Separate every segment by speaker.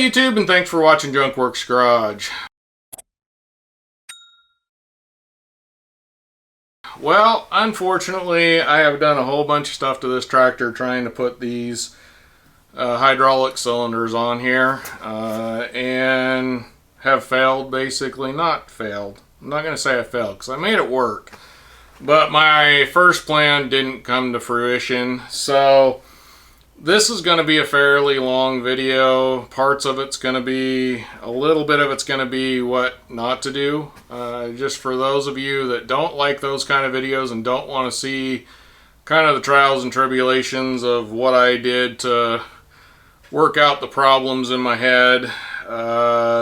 Speaker 1: Hey YouTube, and thanks for watching Junkworks Garage. Well, unfortunately, I have done a whole bunch of stuff to this tractor trying to put these hydraulic cylinders on here and have failed, basically. Not failed. I'm not going to say I failed because I made it work. But my first plan didn't come to fruition, so this is going to be a fairly long video. Parts of it's going to be, a little bit of it's going to be what not to do. Just for those of you that don't like those kind of videos and don't want to see kind of the trials and tribulations of what I did to work out the problems in my head,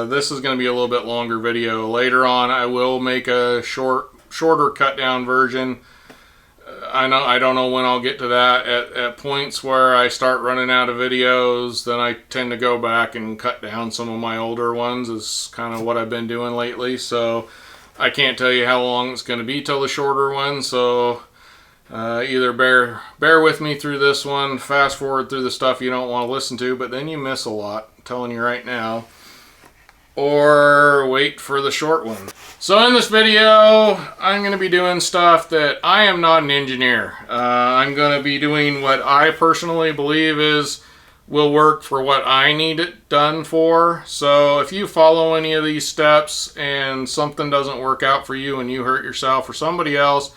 Speaker 1: this is going to be a little bit longer video. Later on I will make a shorter cut down version. I don't know when I'll get to that. At points where I start running out of videos, then I tend to go back and cut down some of my older ones, is kind of what I've been doing lately. So I can't tell you how long it's going to be till the shorter one, so either bear with me through this one, fast forward through the stuff you don't want to listen to, but then you miss a lot, I'm telling you right now, or wait for the short one. So in this video, I'm going to be doing stuff that I am not an engineer. I'm going to be doing what I personally believe will work for what I need it done for. So if you follow any of these steps and something doesn't work out for you and you hurt yourself or somebody else,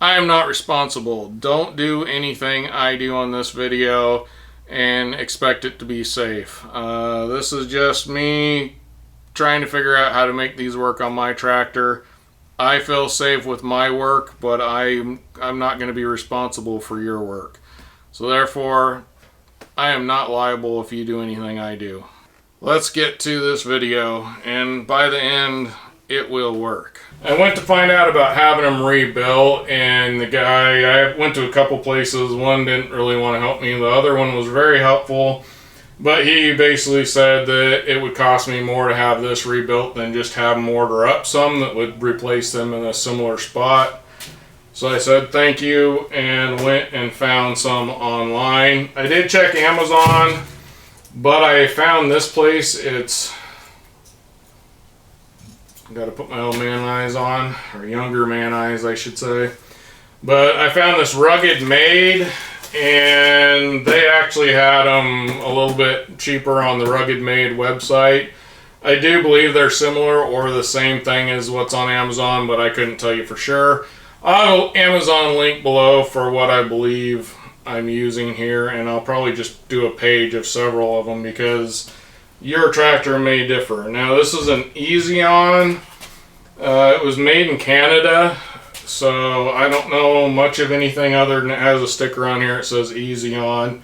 Speaker 1: I am not responsible. Don't do anything I do on this video and expect it to be safe. This is just me trying to figure out how to make these work on my tractor. I feel safe with my work, but I'm not going to be responsible for your work. So therefore, I am not liable if you do anything I do. Let's get to this video, and by the end, it will work. I went to find out about having them rebuilt, and the guy, I went to a couple places. One didn't really want to help me. The other one was very helpful. But he basically said that it would cost me more to have this rebuilt than just have them order up some that would replace them in a similar spot. So I said thank you and went and found some online. I did check Amazon, but I found this place. It's got to put my old man eyes on, or younger man eyes I should say. But I found this Rugged Made, and they actually had them a little bit cheaper on the Rugged Made website. I do believe they're similar or the same thing as what's on Amazon, but I couldn't tell you for sure. I'll Amazon link below for what I believe I'm using here, and I'll probably just do a page of several of them because your tractor may differ. Now this is an Easy On. It was made in Canada. So I don't know much of anything other than it has a sticker on here that says Easy On.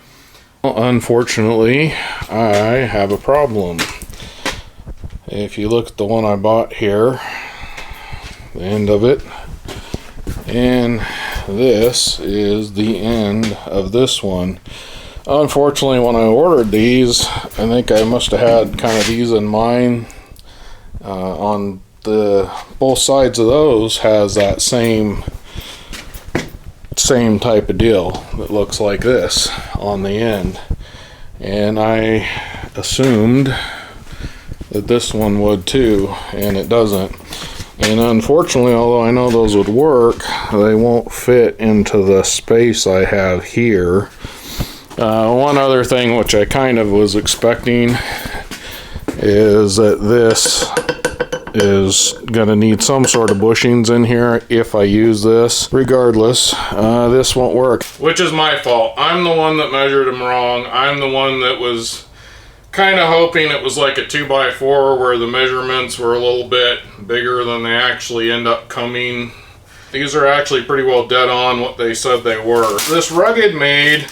Speaker 1: Well, unfortunately, I have a problem. If you look at the one I bought here, the end of it, and this is the end of this one. Unfortunately, when I ordered these, I think I must have had kind of these in mind. On both sides of those has that same type of deal that looks like this on the end, and I assumed that this one would too, and it doesn't. And unfortunately, although I know those would work, they won't fit into the space I have here. One other thing which I kind of was expecting is that this is gonna need some sort of bushings in here if I use this. Regardless, this won't work, which is my fault. I'm the one that measured them wrong. I'm the one that was kind of hoping it was like a 2x4 where the measurements were a little bit bigger than they actually end up coming. These are actually pretty well dead on what they said they were. This Rugged Made,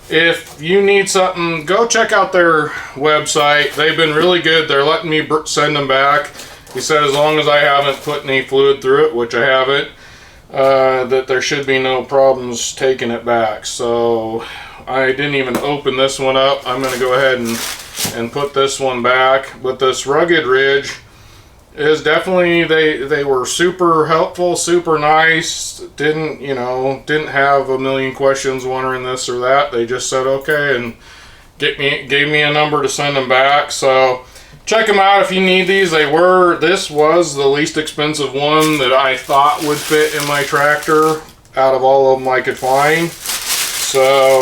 Speaker 1: if you need something, go check out their website. They've been really good. They're letting me send them back. He said as long as I haven't put any fluid through it, which I haven't, that there should be no problems taking it back. So I didn't even open this one up. I'm going to go ahead and put this one back. But this Rugged Ridge is definitely, they were super helpful, super nice. Didn't have a million questions wondering this or that. They just said okay and gave me a number to send them back. So check them out if you need these. This was the least expensive one that I thought would fit in my tractor out of all of them I could find. So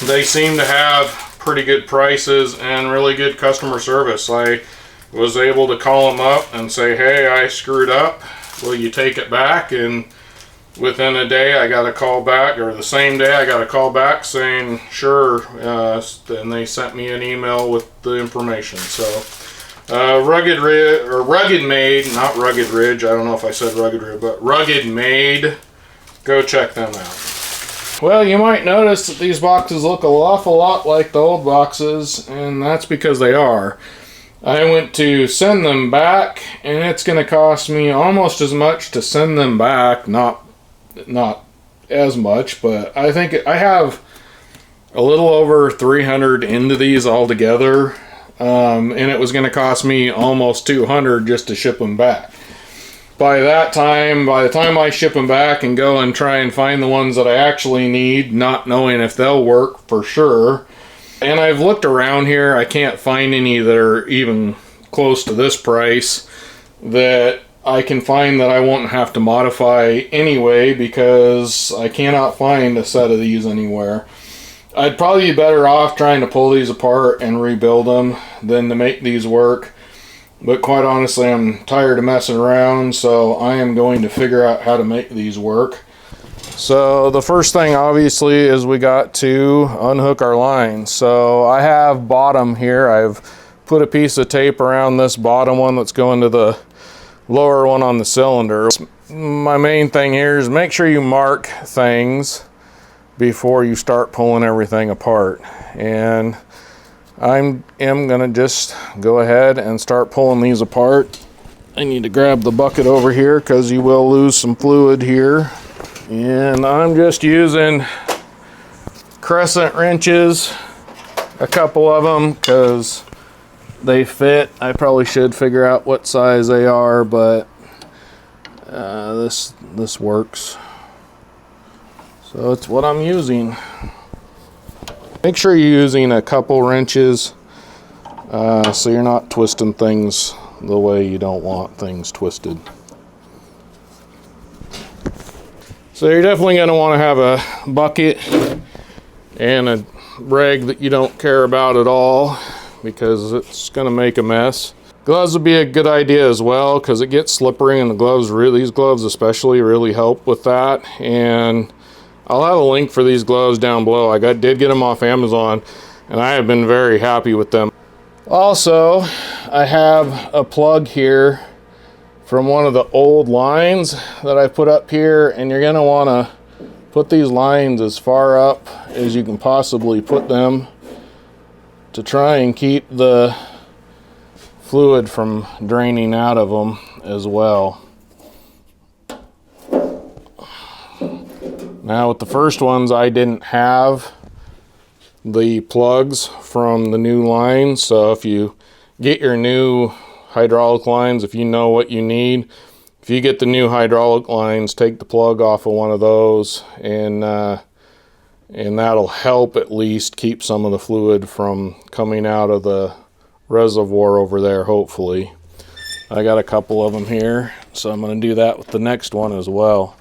Speaker 1: they seem to have pretty good prices and really good customer service. I was able to call them up and say, hey, I screwed up. Will you take it back? And within a day I got a call back, or the same day I got a call back saying sure. Then they sent me an email with the information. So Rugged Made, not Rugged Ridge, I don't know if I said Rugged Ridge, but Rugged Made, go check them out. Well, you might notice that these boxes look an awful lot like the old boxes, and that's because they are. I went to send them back, and it's going to cost me almost as much to send them back. Not as much, but I think I have a little over 300 into these altogether, and it was going to cost me almost 200 just to ship them back. By the time I ship them back and go and try and find the ones that I actually need, not knowing if they'll work for sure, and I've looked around here, I can't find any that are even close to this price that I can find that I won't have to modify anyway, because I cannot find a set of these anywhere. I'd probably be better off trying to pull these apart and rebuild them than to make these work. But quite honestly, I'm tired of messing around, so I am going to figure out how to make these work. So the first thing obviously is we got to unhook our lines. So I have bottom here. I've put a piece of tape around this bottom one that's going to the lower one on the cylinder. My main thing here is make sure you mark things before you start pulling everything apart. And I am gonna just go ahead and start pulling these apart. I need to grab the bucket over here because you will lose some fluid here. And I'm just using crescent wrenches, a couple of them, because they fit. I probably should figure out what size they are, but this works. So it's what I'm using. Make sure you're using a couple wrenches so you're not twisting things the way you don't want things twisted. So you're definitely going to want to have a bucket and a rag that you don't care about at all, because it's going to make a mess. Gloves would be a good idea as well, because it gets slippery, and these gloves especially really help with that. And I'll have a link for these gloves down below. I did get them off Amazon, and I have been very happy with them. Also, I have a plug here from one of the old lines that I put up here, and you're going to want to put these lines as far up as you can possibly put them to try and keep the fluid from draining out of them as well. Now with the first ones, I didn't have the plugs from the new line, so if you get your new hydraulic lines, if you know what you need, if you get the new hydraulic lines, take the plug off of one of those, and that'll help at least keep some of the fluid from coming out of the reservoir over there, hopefully. I got a couple of them here, so I'm going to do that with the next one as well.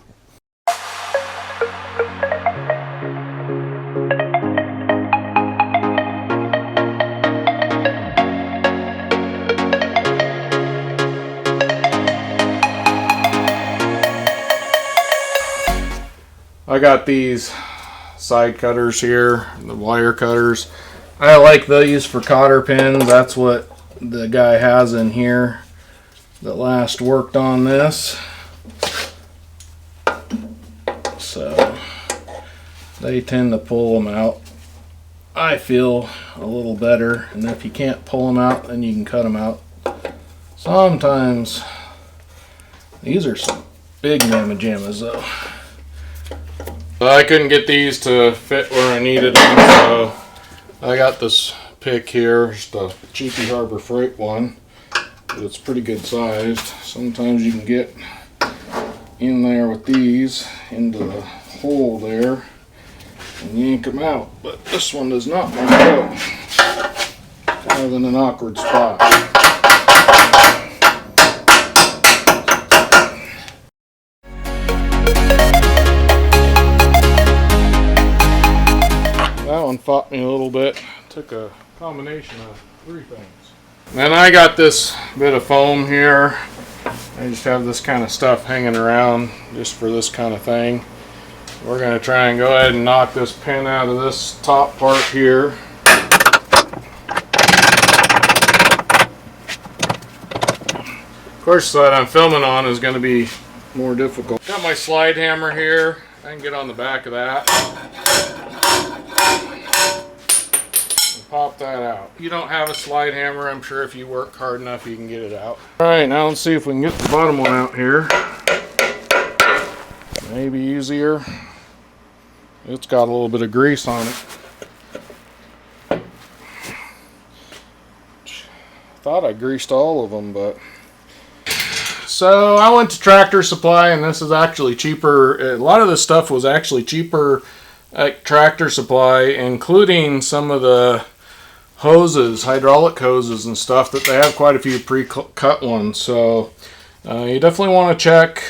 Speaker 1: I got these side cutters here, the wire cutters. I like these for cotter pins. That's what the guy has in here that last worked on this. So they tend to pull them out. I feel a little better, and if you can't pull them out, then you can cut them out. Sometimes these are some big mamma jammas though. I couldn't get these to fit where I needed them, so I got this pick here. It's the cheapy Harbor Freight one, but it's pretty good sized. Sometimes you can get in there with these into the hole there and yank them out. But this one does not want to go. Kind of in an awkward spot. That one fought me a little bit. Took a combination of 3 things. Then I got this bit of foam here. I just have this kind of stuff hanging around just for this kind of thing. We're going to try and go ahead and knock this pin out of this top part here. Of course, the side I'm filming on is going to be more difficult. Got my slide hammer here. I can get on the back of that. Pop that out. If you don't have a slide hammer, I'm sure if you work hard enough you can get it out. Alright, now let's see if we can get the bottom one out here. Maybe easier. It's got a little bit of grease on it. Thought I greased all of them, but... So I went to Tractor Supply, and this is actually cheaper. A lot of this stuff was actually cheaper at Tractor Supply, including some of the hoses, hydraulic hoses and stuff, that they have quite a few pre-cut ones. So you definitely want to check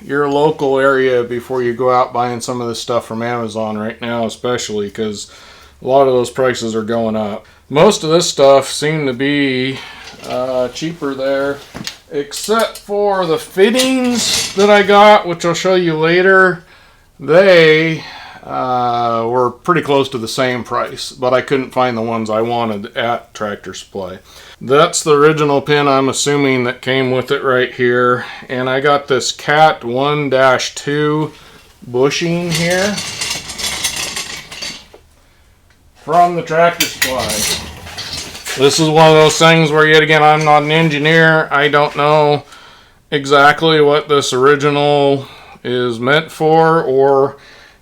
Speaker 1: your local area before you go out buying some of this stuff from Amazon right now, especially because a lot of those prices are going up. Most of this stuff seemed to be cheaper there, except for the fittings that I got, which I'll show you later. They were pretty close to the same price, but I couldn't find the ones I wanted at Tractor Supply. That's the original pin, I'm assuming, that came with it right here. And I got this Cat 1-2 bushing here from the Tractor Supply. This is one of those things where, yet again, I'm not an engineer. I don't know exactly what this original is meant for, or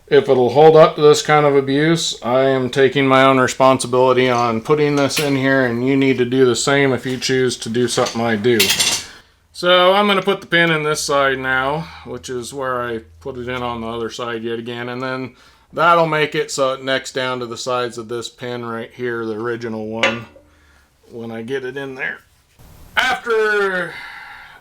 Speaker 1: if it'll hold up to this kind of abuse. I am taking my own responsibility on putting this in here, and you need to do the same if you choose to do something I do. So I'm going to put the pin in this side now, which is where I put it in on the other side yet again, and then that'll make it so it necks down to the sides of this pin right here, the original one, when I get it in there. After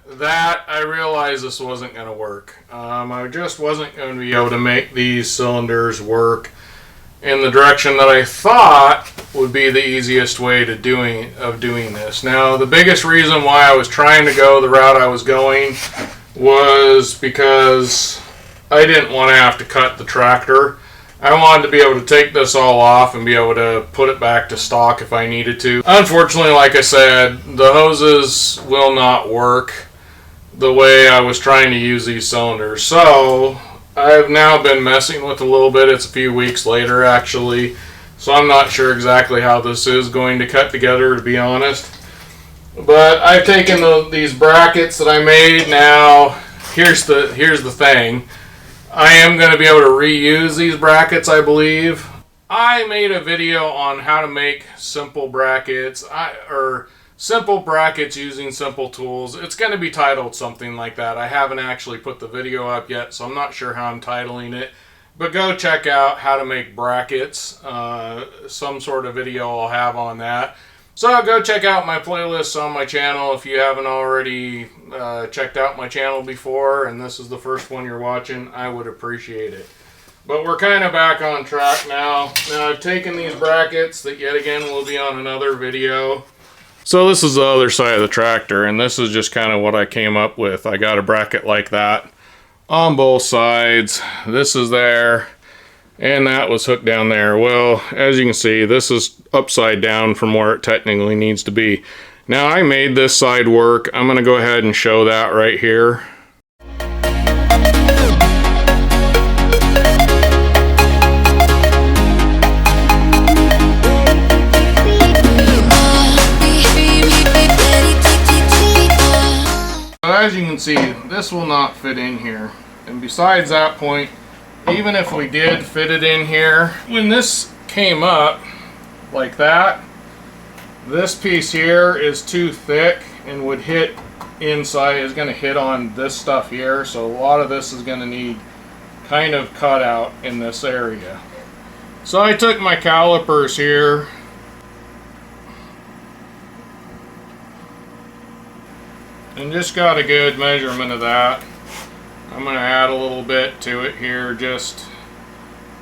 Speaker 1: that, I realized this wasn't going to work. I just wasn't going to be able to make these cylinders work in the direction that I thought would be the easiest way to doing this. Now, the biggest reason why I was trying to go the route I was going was because I didn't want to have to cut the tractor. I wanted to be able to take this all off and be able to put it back to stock if I needed to. Unfortunately, like I said, the hoses will not work the way I was trying to use these cylinders. So I've now been messing with a little bit. It's a few weeks later, actually, so I'm not sure exactly how this is going to cut together, to be honest. But I've taken these brackets that I made. Now here's the thing. I am going to be able to reuse these brackets, I believe. I made a video on how to make simple brackets, or simple brackets using simple tools. It's going to be titled something like that. I haven't actually put the video up yet, so I'm not sure how I'm titling it. But go check out how to make brackets. Some sort of video I'll have on that. So go check out my playlists on my channel if you haven't already checked out my channel before, and this is the first one you're watching. I would appreciate it. But we're kind of back on track now. Now I've taken these brackets that yet again will be on another video. So this is the other side of the tractor, and this is just kind of what I came up with. I got a bracket like that on both sides. This is there, and that was hooked down there. Well, as you can see, this is upside down from where it technically needs to be. Now I made this side work. I'm going to go ahead and show that right here. As you can see, this will not fit in here. And besides that point, even if we did fit it in here, when this came up like that, this piece here is too thick and would hit inside, is going to hit on this stuff here. So a lot of this is going to need kind of cut out in this area. So I took my calipers here and just got a good measurement of that. I'm going to add a little bit to it here just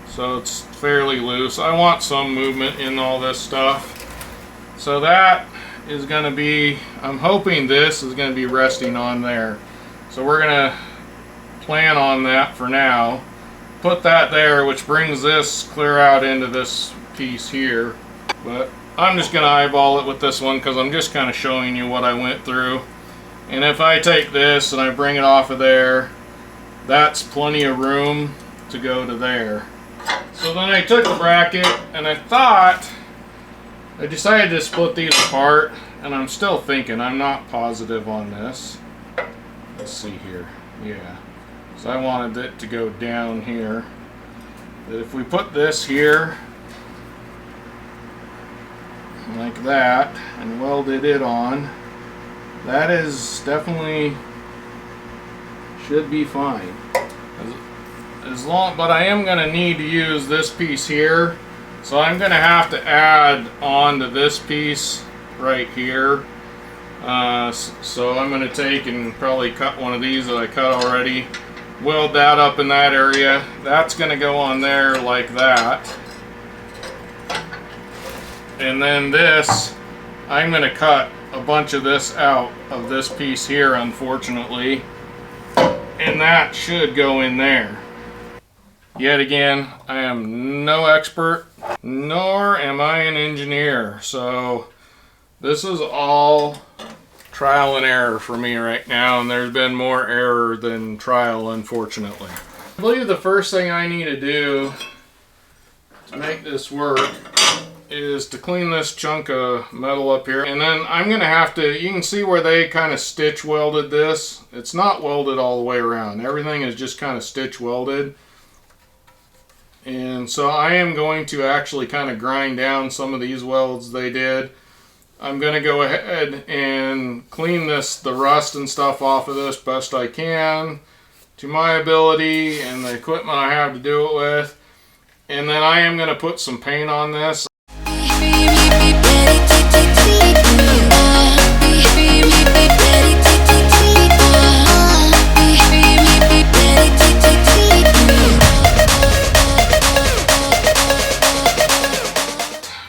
Speaker 1: so it's fairly loose. I want some movement in all this stuff. So that is going to be, I'm hoping this is going to be resting on there. So we're going to plan on that for now. Put that there, which brings this clear out into this piece here. But I'm just going to eyeball it with this one because I'm just kind of showing you what I went through. And if I take this and I bring it off of there, that's plenty of room to go to there. So then I took the bracket and I decided to split these apart, and I'm still thinking, I'm not positive on this. Let's see here. Yeah. So I wanted it to go down here. That if we put this here like that and welded it on, that is definitely should be fine. But I am going to need to use this piece here. So I'm going to have to add on to this piece right here. So I'm going to take and probably cut one of these that I cut already. Weld that up in that area. That's going to go on there like that. And then this, I'm going to cut a bunch of this out of this piece here, unfortunately. And that should go in there. Yet again, I am no expert, nor am I an engineer. So this is all trial and error for me right now, and there's been more error than trial, unfortunately. I believe the first thing I need to do to make this work is to clean this chunk of metal up here. And then I'm going to have to, you can see where they kind of stitch welded this. It's not welded all the way around. Everything is just kind of stitch welded. And so I am going to actually kind of grind down some of these welds they did. I'm going to go ahead and clean the rust and stuff off of this best I can to my ability and the equipment I have to do it with. And then I am going to put some paint on this.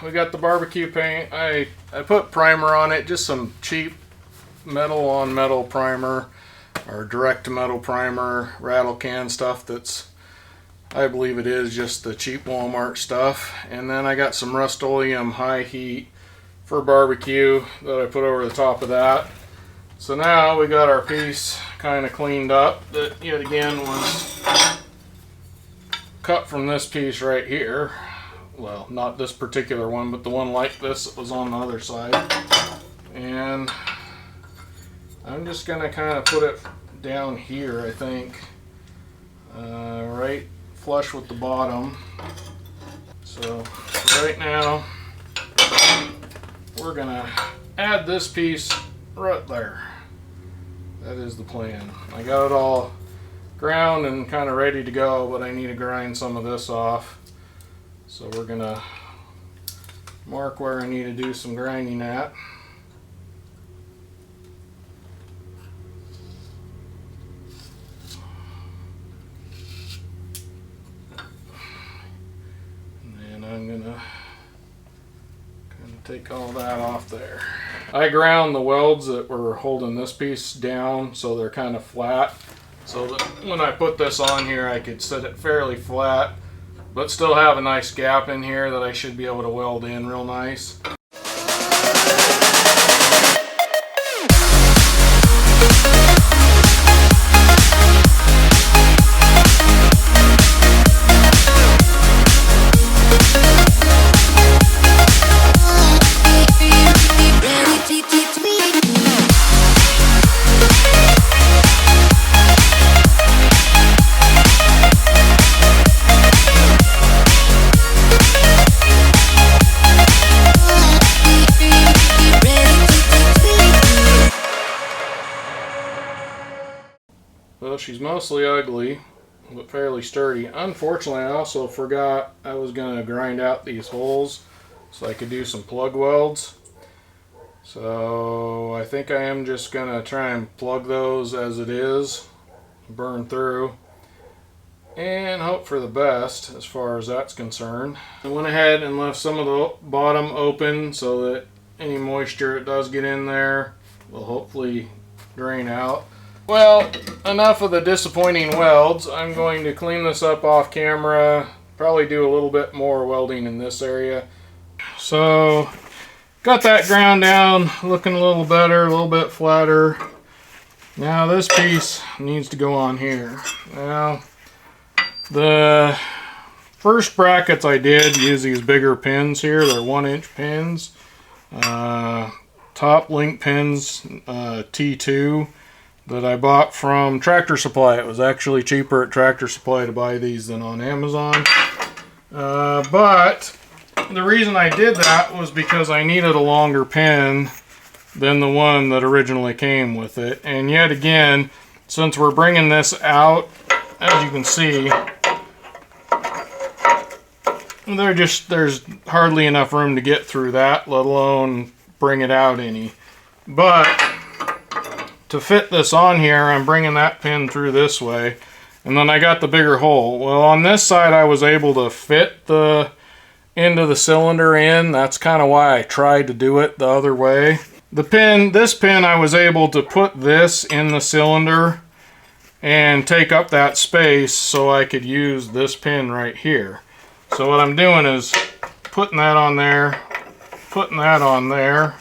Speaker 1: We got the barbecue paint. I put primer on it, just some cheap metal on metal primer or direct to metal primer, rattle can stuff that's, I believe it is just the cheap Walmart stuff. And then I got some Rust-Oleum high heat for barbecue that I put over the top of that. So now we got our piece kind of cleaned up. That yet again was cut from this piece right here. Well, not this particular one, but the one like this that was on the other side. And I'm just going to kind of put it down here, I think, right flush with the bottom. So right now we're going to add this piece right there. That is the plan. I got it all ground and kind of ready to go, but I need to grind some of this off. So we're going to mark where I need to do some grinding at. And then I'm going to kind of take all that off there. I ground the welds that were holding this piece down so they're kind of flat. So that when I put this on here, I could set it fairly flat, but still have a nice gap in here that I should be able to weld in real nice. Well, she's mostly ugly, but fairly sturdy. Unfortunately, I also forgot I was going to grind out these holes so I could do some plug welds. So I think I am just going to try and plug those as it is, burn through, and hope for the best as far as that's concerned. I went ahead and left some of the bottom open so that any moisture that does get in there will hopefully drain out. Well, enough of the disappointing welds. I'm going to clean this up off camera, probably do a little bit more welding in this area. So, got that ground down, looking a little better, a little bit flatter. Now this piece needs to go on here. Now, the first brackets I did use these bigger pins here. They're 1-inch pins. Top link pins, T2. That I bought from Tractor Supply. It was actually cheaper at Tractor Supply to buy these than on Amazon. But the reason I did that was because I needed a longer pin than the one that originally came with it. And yet again, since we're bringing this out, as you can see, there's hardly enough room to get through that, let alone bring it out any. But to fit this on here, I'm bringing that pin through this way, and then I got the bigger hole. Well, on this side I was able to fit the end of the cylinder in. That's kind of why I tried to do it the other way. This pin I was able to put this in the cylinder and take up that space so I could use this pin right here. So what I'm doing is putting that on there, putting that on there,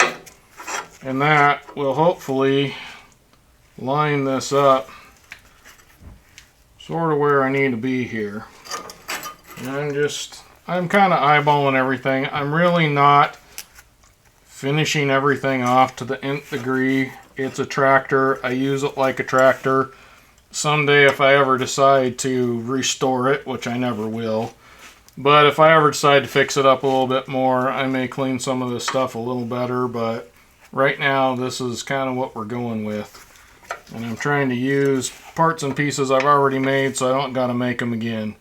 Speaker 1: and that will hopefully line this up sort of where I need to be here. And I'm kind of eyeballing everything. I'm really not finishing everything off to the nth degree. It's a tractor. I use it like a tractor. Someday if I ever decide to restore it, which I never will, but if I ever decide to fix it up a little bit more, I may clean some of this stuff a little better, but right now this is kind of what we're going with. And I'm trying to use parts and pieces I've already made so I don't got to make them again.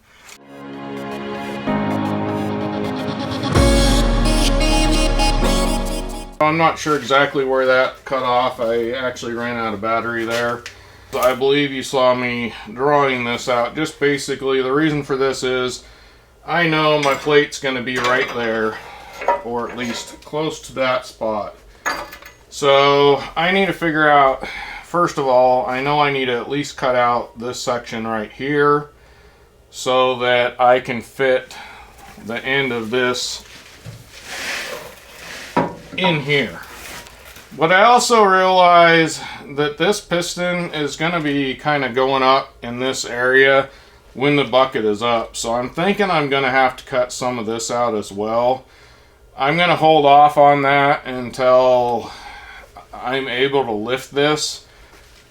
Speaker 1: I'm not sure exactly where that cut off. I actually ran out of battery there. So I believe you saw me drawing this out. Just basically the reason for this is I know my plate's going to be right there, or at least close to that spot. So I need to figure out, first of all, I know I need to at least cut out this section right here so that I can fit the end of this in here. But I also realize that this piston is going to be kind of going up in this area when the bucket is up. So I'm thinking I'm going to have to cut some of this out as well. I'm going to hold off on that until I'm able to lift this,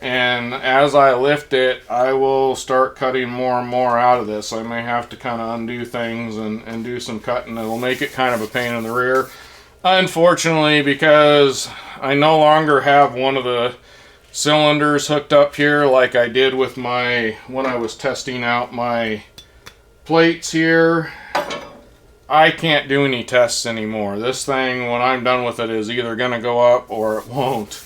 Speaker 1: and as I lift it I will start cutting more and more out of this. I may have to kind of undo things and do some cutting. It'll make it kind of a pain in the rear, unfortunately, because I no longer have one of the cylinders hooked up here like I did with when I was testing out my plates here. I can't do any tests anymore. This thing, when I'm done with it, is either going to go up or it won't.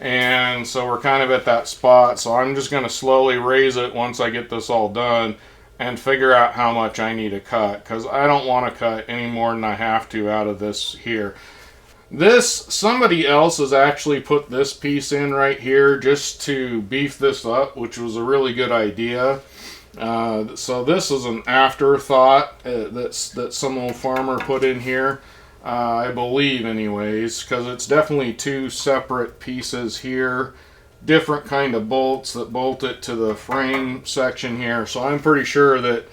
Speaker 1: And so we're kind of at that spot. So I'm just going to slowly raise it once I get this all done and figure out how much I need to cut, because I don't want to cut any more than I have to out of this here. Somebody else has actually put this piece in right here just to beef this up, which was a really good idea. So this is an afterthought that some old farmer put in here, I believe anyways, because it's definitely two separate pieces here, different kind of bolts that bolt it to the frame section here. So I'm pretty sure that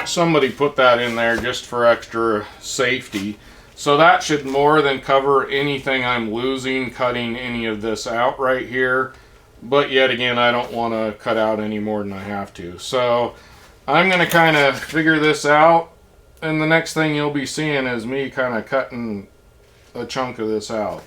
Speaker 1: somebody put that in there just for extra safety. So that should more than cover anything I'm losing cutting any of this out right here. But yet again, I don't want to cut out any more than I have to. So I'm going to kind of figure this out, and the next thing you'll be seeing is me kind of cutting a chunk of this out.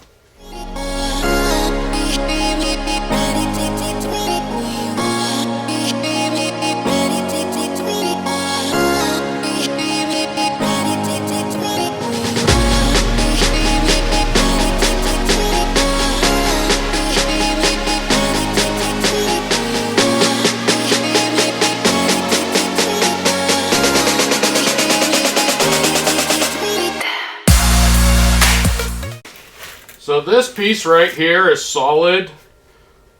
Speaker 1: So this piece right here is solid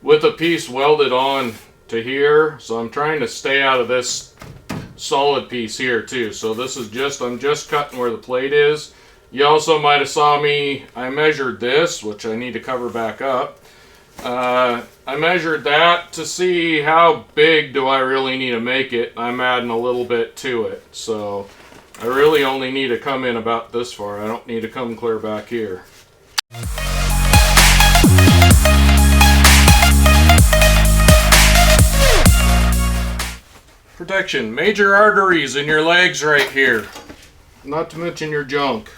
Speaker 1: with a piece welded on to here. So I'm trying to stay out of this solid piece here too. So this is just, I'm just cutting where the plate is. You also might have saw me, I measured this, which I need to cover back up. I measured that to see how big do I really need to make it. I'm adding a little bit to it. So I really only need to come in about this far. I don't need to come clear back here. Protection. Major arteries in your legs right here. Not to mention your junk.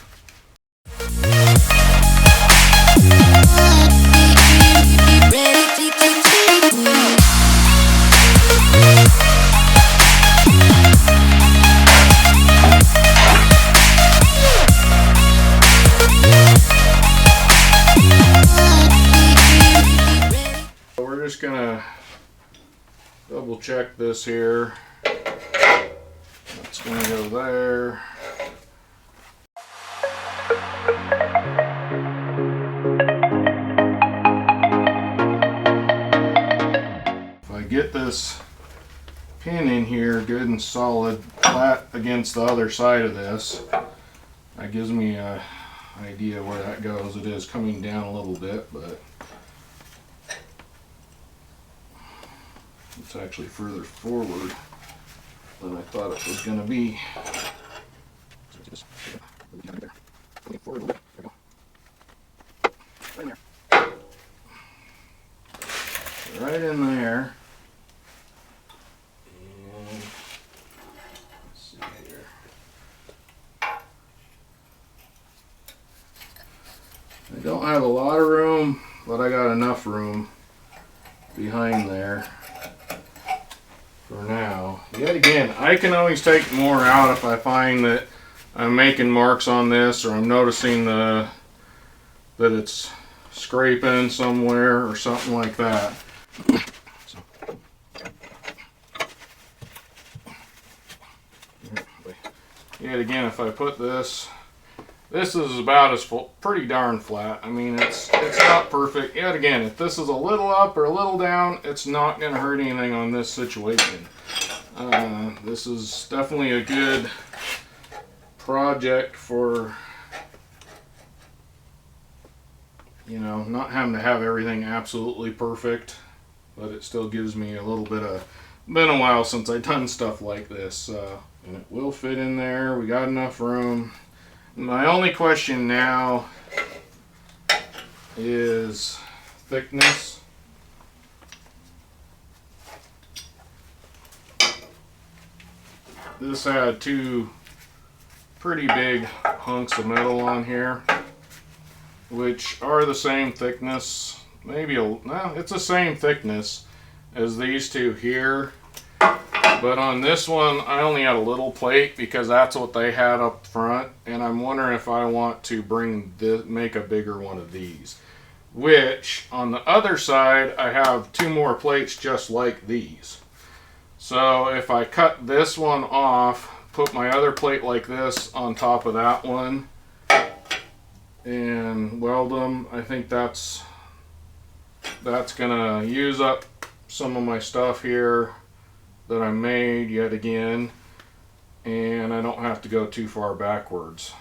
Speaker 1: We're just gonna double check this here. That's gonna go there. If I get this pin in here good and solid, flat against the other side of this, that gives me an idea where that goes. It is coming down a little bit, but it's actually further forward than I thought it was going to be. Right in there. And let's see here. I don't have a lot of room, but I got enough room behind there for now. Yet again, I can always take more out if I find that I'm making marks on this, or I'm noticing that it's scraping somewhere or something like that. Yet again, if I put this is about as full, pretty darn flat. I mean, it's not perfect. Yet again, if this is a little up or a little down, it's not going to hurt anything on this situation. This is definitely a good project for, you know, not having to have everything absolutely perfect, but it still gives me a little bit of, been a while since I've done stuff like this, and it will fit in there. We got enough room. My only question now is thickness. This had two pretty big hunks of metal on here, which are the same thickness, maybe no, it's the same thickness as these two here, but on this one I only had a little plate because that's what they had up front, and I'm wondering if I want to make a bigger one of these, which on the other side I have two more plates just like these. So if I cut this one off, put my other plate like this on top of that one and weld them, I think that's gonna use up some of my stuff here that I made yet again, and I don't have to go too far backwards.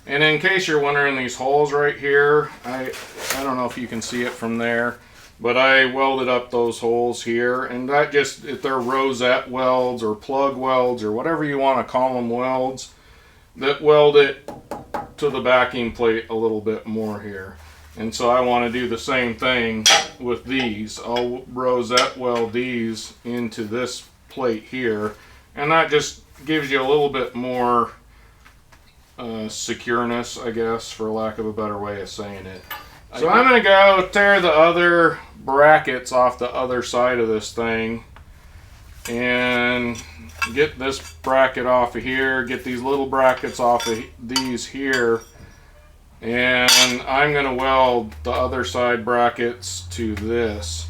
Speaker 1: And in case you're wondering, these holes right here, I don't know if you can see it from there, but I welded up those holes here, and that just, if they're rosette welds or plug welds or whatever you want to call them, welds that weld it to the backing plate a little bit more here. And so I want to do the same thing with these. I'll rosette weld these into this plate here, and that just gives you a little bit more secureness, I guess, for lack of a better way of saying it. So I'm going to go tear the other brackets off the other side of this thing and get this bracket off of here, get these little brackets off of these here, and I'm going to weld the other side brackets to this.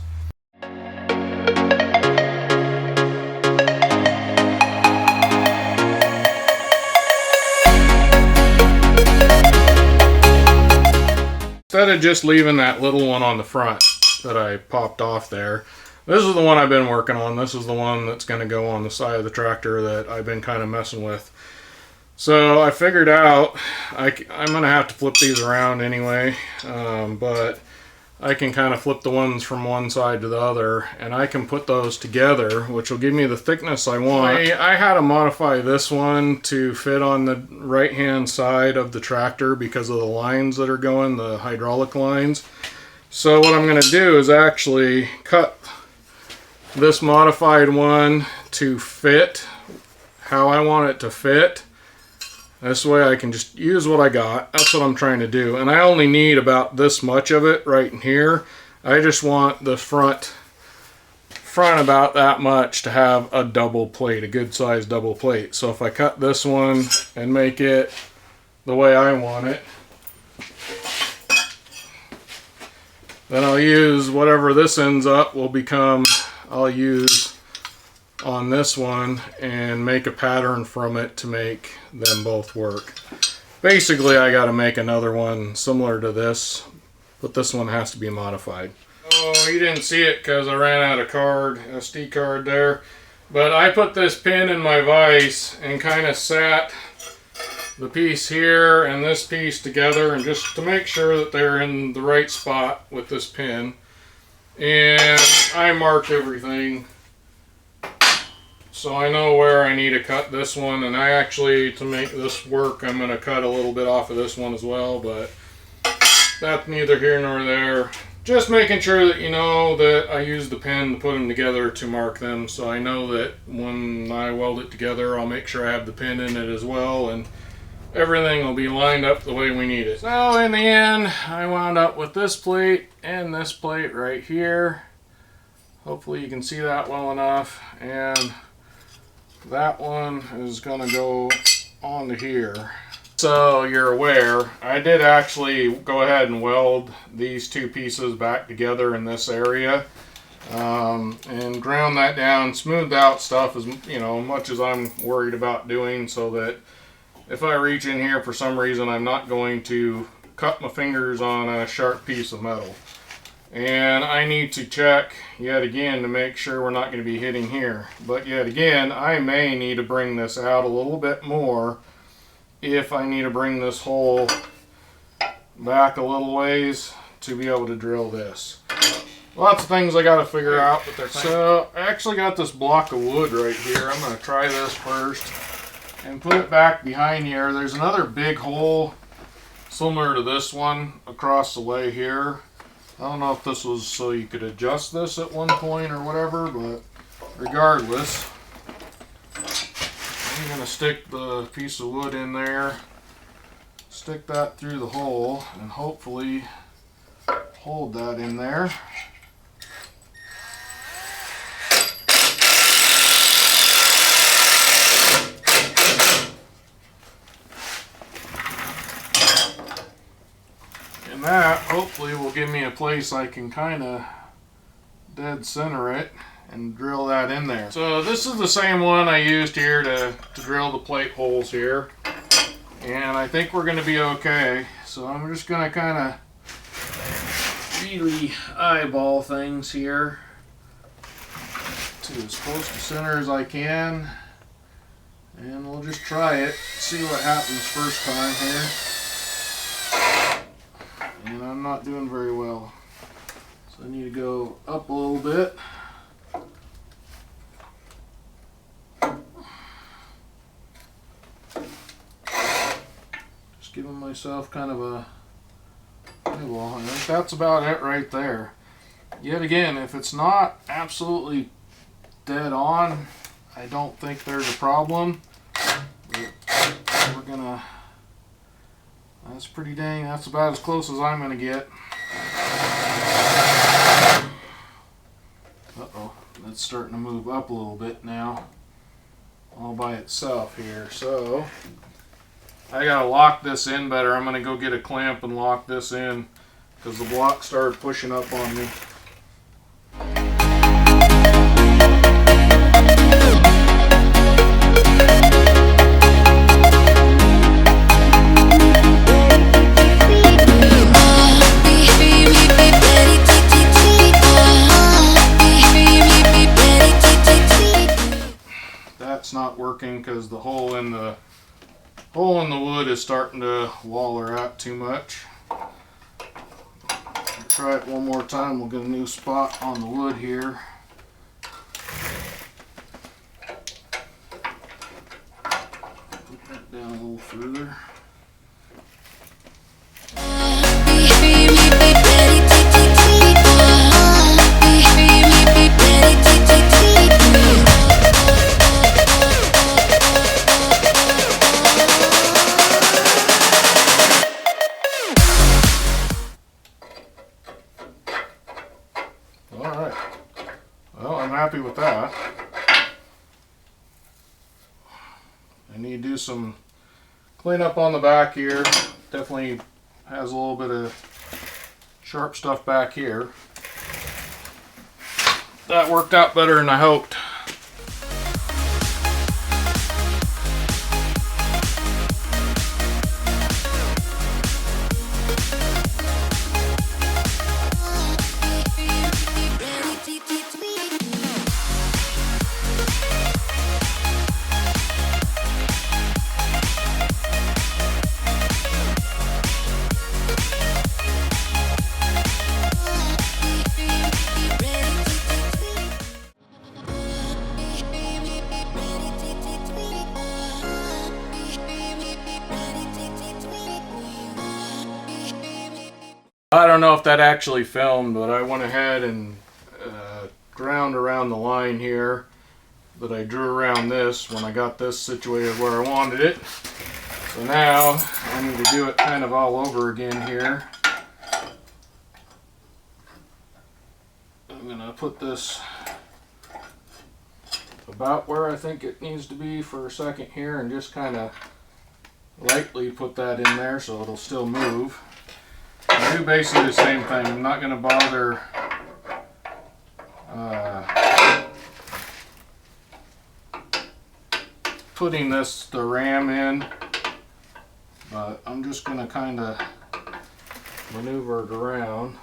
Speaker 1: Instead of just leaving that little one on the front that I popped off there, this is the one I've been working on. This is the one that's going to go on the side of the tractor that I've been kind of messing with. So I figured out I'm going to have to flip these around anyway, but I can kind of flip the ones from one side to the other, and I can put those together, which will give me the thickness I want. I had to modify this one to fit on the right hand side of the tractor because of the lines that are going, the hydraulic lines. So what I'm going to do is actually cut this modified one to fit how I want it to fit. This way I can just use what I got. That's what I'm trying to do. And I only need about this much of it right in here. I just want the front about that much to have a double plate, a good sized double plate. So if I cut this one and make it the way I want it, then I'll use whatever this ends up will become, I'll use on this one and make a pattern from it to make them both work. Basically, I got to make another one similar to this, but this one has to be modified. Oh, you didn't see it because I ran out of SD card there, but I put this pin in my vise and kind of sat the piece here and this piece together, and just to make sure that they're in the right spot with this pin. And I marked everything, so I know where I need to cut this one. And I actually, to make this work, I'm going to cut a little bit off of this one as well, but that's neither here nor there. Just making sure that you know that I use the pin to put them together to mark them, so I know that when I weld it together, I'll make sure I have the pin in it as well, and everything will be lined up the way we need it. So in the end, I wound up with this plate and this plate right here. Hopefully you can see that well enough. And that one is gonna go onto here. So you're aware, I did actually go ahead and weld these two pieces back together in this area. And ground that down, smoothed out stuff as much as I'm worried about doing, so that if I reach in here for some reason, I'm not going to cut my fingers on a sharp piece of metal. And I need to check yet again to make sure we're not going to be hitting here. But yet again, I may need to bring this out a little bit more if I need to bring this hole back a little ways to be able to drill this. Lots of things I got to figure out. So I actually got this block of wood right here. I'm going to try this first and put it back behind here. There's another big hole similar to this one across the way here. I don't know if this was so you could adjust this at one point or whatever, but regardless, I'm going to stick the piece of wood in there, stick that through the hole, and hopefully hold that in there. That hopefully will give me a place I can kind of dead center it and drill that in there. So this is the same one I used here to drill the plate holes here, and I think we're going to be okay. So I'm just going to kind of really eyeball things here to as close to center as I can, and we'll just try it, see what happens first time here. And I'm not doing very well, so I need to go up a little bit. Just giving myself kind of a nibble. I think that's about it right there. Yet again, if it's not absolutely dead on, I don't think there's a problem. But we're gonna. That's pretty dang, that's about as close as I'm going to get. Uh-oh, that's starting to move up a little bit now, all by itself here. So, I got to lock this in better. I'm going to go get a clamp and lock this in, because the block started pushing up on me. working because the hole in the wood is starting to waller out too much. Try it one more time. We'll get a new spot on the wood here. Put that down a little further. Alright, well, I'm happy with that. I need to do some cleanup on the back here. Definitely has a little bit of sharp stuff back here. That worked out better than I hoped. I don't know if that actually filmed, but I went ahead and ground around the line here that I drew around this when I got this situated where I wanted it. So now I need to do it kind of all over again here. I'm going to put this about where I think it needs to be for a second here and just kind of lightly put that in there so it'll still move. I do basically the same thing. I'm not going to bother putting the ram in, but I'm just going to kind of maneuver it around.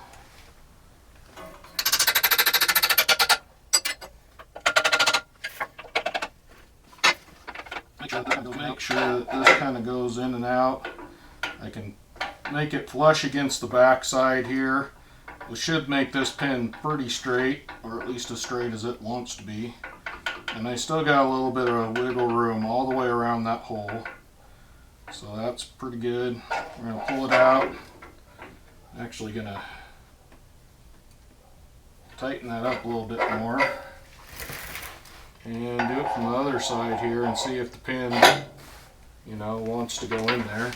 Speaker 1: Make sure that this kind of goes in and out. I can make it flush against the back side here. We should make this pin pretty straight, or at least as straight as it wants to be. And I still got a little bit of wiggle room all the way around that hole. So that's pretty good. We're going to pull it out. Actually going to tighten that up a little bit more. And do it from the other side here and see if the pin, wants to go in there.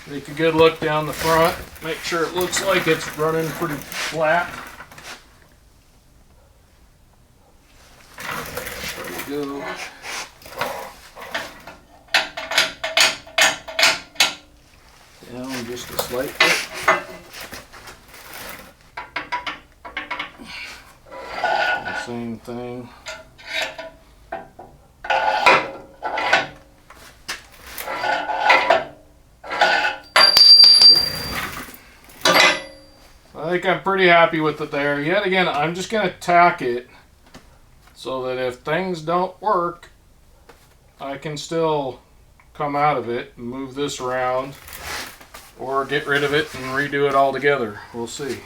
Speaker 1: Take a good look down the front. Make sure it looks like it's running pretty flat. There we go. Down just a slight bit. Same thing. I think I'm pretty happy with it there. Yet again, I'm just going to tack it so that if things don't work, I can still come out of it and move this around or get rid of it and redo it all together. We'll see.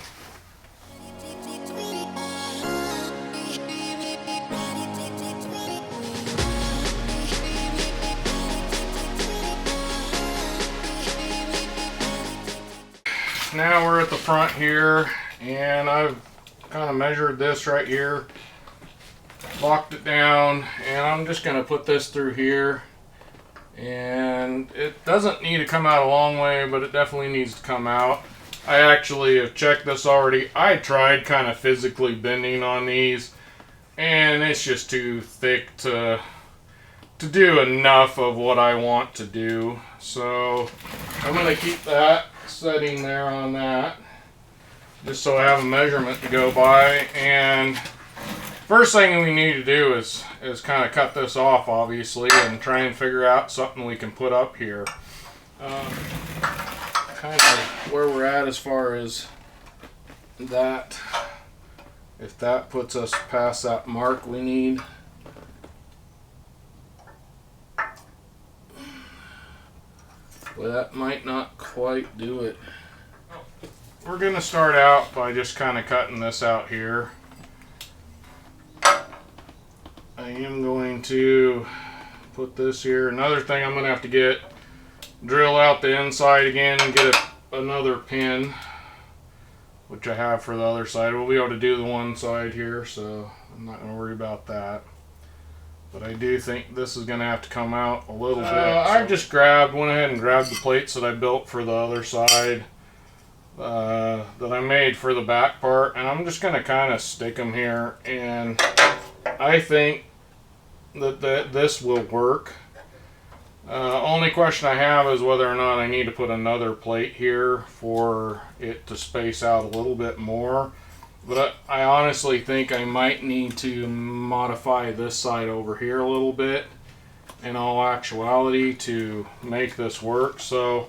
Speaker 1: Now we're at the front here, and I've kind of measured this right here, locked it down, and I'm just going to put this through here. And it doesn't need to come out a long way, but it definitely needs to come out. I actually have checked this already. I tried kind of physically bending on these, and it's just too thick to do enough of what I want to do. So I'm going to keep that setting there on that, just so I have a measurement to go by. And first thing we need to do is kind of cut this off, obviously, and try and figure out something we can put up here. Kind of where we're at as far as that If that puts us past that mark we need. Well, that might not quite do it. We're going to start out by just kind of cutting this out here. I am going to put this here. Another thing I'm going to have to get, drill out the inside again and get another pin, which I have for the other side. We'll be able to do the one side here, so I'm not going to worry about that. But I do think this is going to have to come out a little bit. I just went ahead and grabbed the plates that I built for the other side that I made for the back part, and I'm just going to kind of stick them here, and I think that this will work. Only question I have is whether or not I need to put another plate here for it to space out a little bit more. But I honestly think I might need to modify this side over here a little bit in all actuality to make this work. So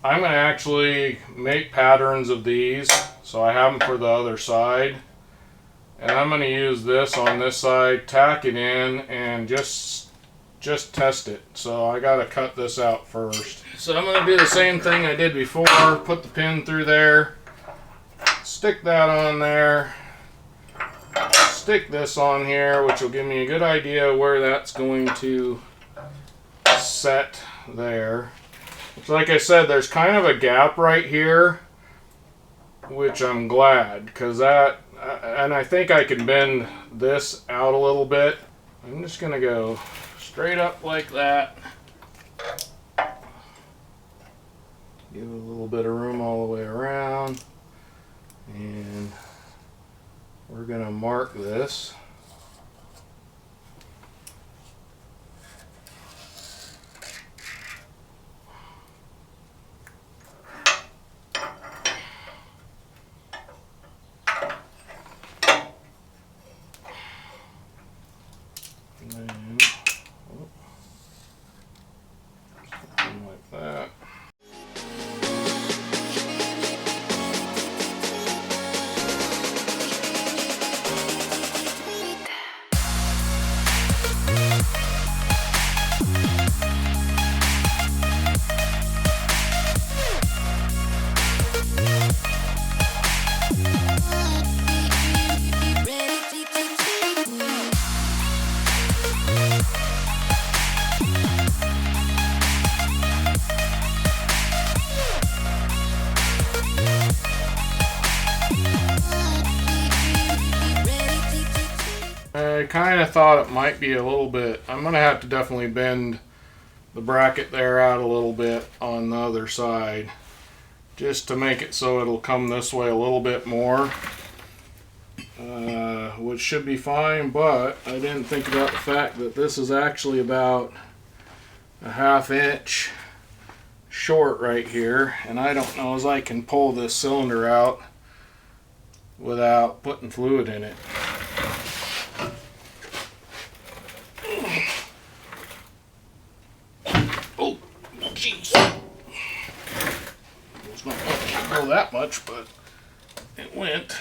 Speaker 1: I'm going to actually make patterns of these so I have them for the other side. And I'm going to use this on this side, tack it in, and just test it. So I got to cut this out first. So I'm going to do the same thing I did before, put the pin through there. Stick that on there, stick this on here, which will give me a good idea where that's going to set there. So like I said, there's kind of a gap right here, which I'm glad, because that, and I think I can bend this out a little bit. I'm just going to go straight up like that. Give it a little bit of room all the way around. And we're going to mark this. And then, something like that. I kind of thought it might be a little bit, I'm going to have to definitely bend the bracket there out a little bit on the other side, just to make it so it'll come this way a little bit more, which should be fine, but I didn't think about the fact that this is actually about a 1/2 inch short right here, and I don't know as I can pull this cylinder out without putting fluid in it. Oh, jeez. It's not going to go that much, but it went.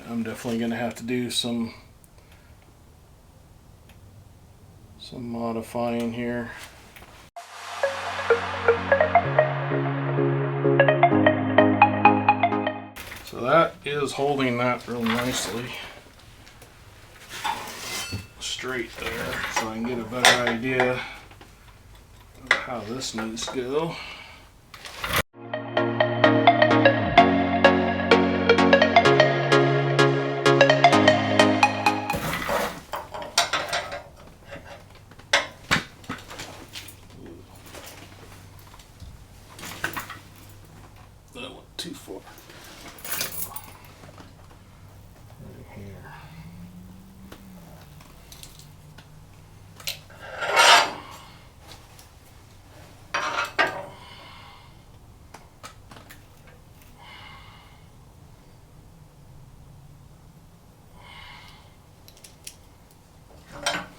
Speaker 1: I'm definitely going to have to do some modifying here. So that is holding that real nicely straight there, so I can get a better idea of how this needs to go. That went too far. Right here.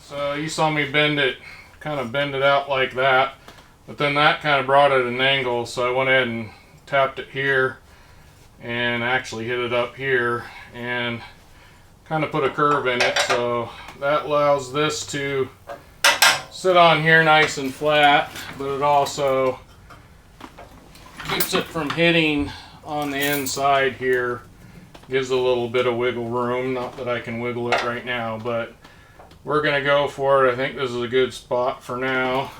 Speaker 1: So you saw me bend it kind of bend it out like that, but then that kind of brought it at an angle, so I went ahead and tapped it here and actually hit it up here and kind of put a curve in it, so that allows this to sit on here nice and flat, but it also keeps it from hitting on the inside here. Gives a little bit of wiggle room. Not that I can wiggle it right now, but we're gonna go for it. I think this is a good spot for now.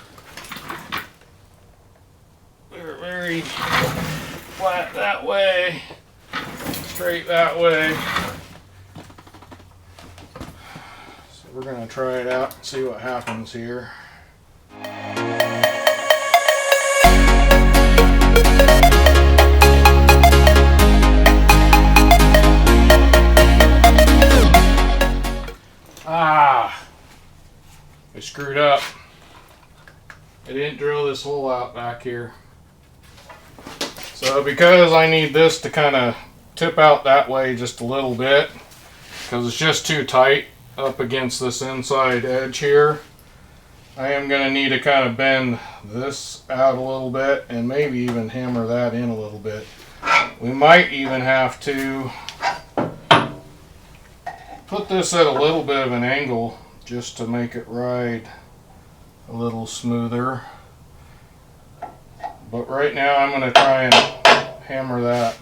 Speaker 1: We're very flat that way, straight that way. So we're gonna try it out and see what happens here. I screwed up. I didn't drill this hole out back here. So because I need this to kind of tip out that way just a little bit, because it's just too tight up against this inside edge here, I am going to need to kind of bend this out a little bit and maybe even hammer that in a little bit. We might even have to put this at a little bit of an angle just to make it ride a little smoother. But right now I'm going to try and hammer that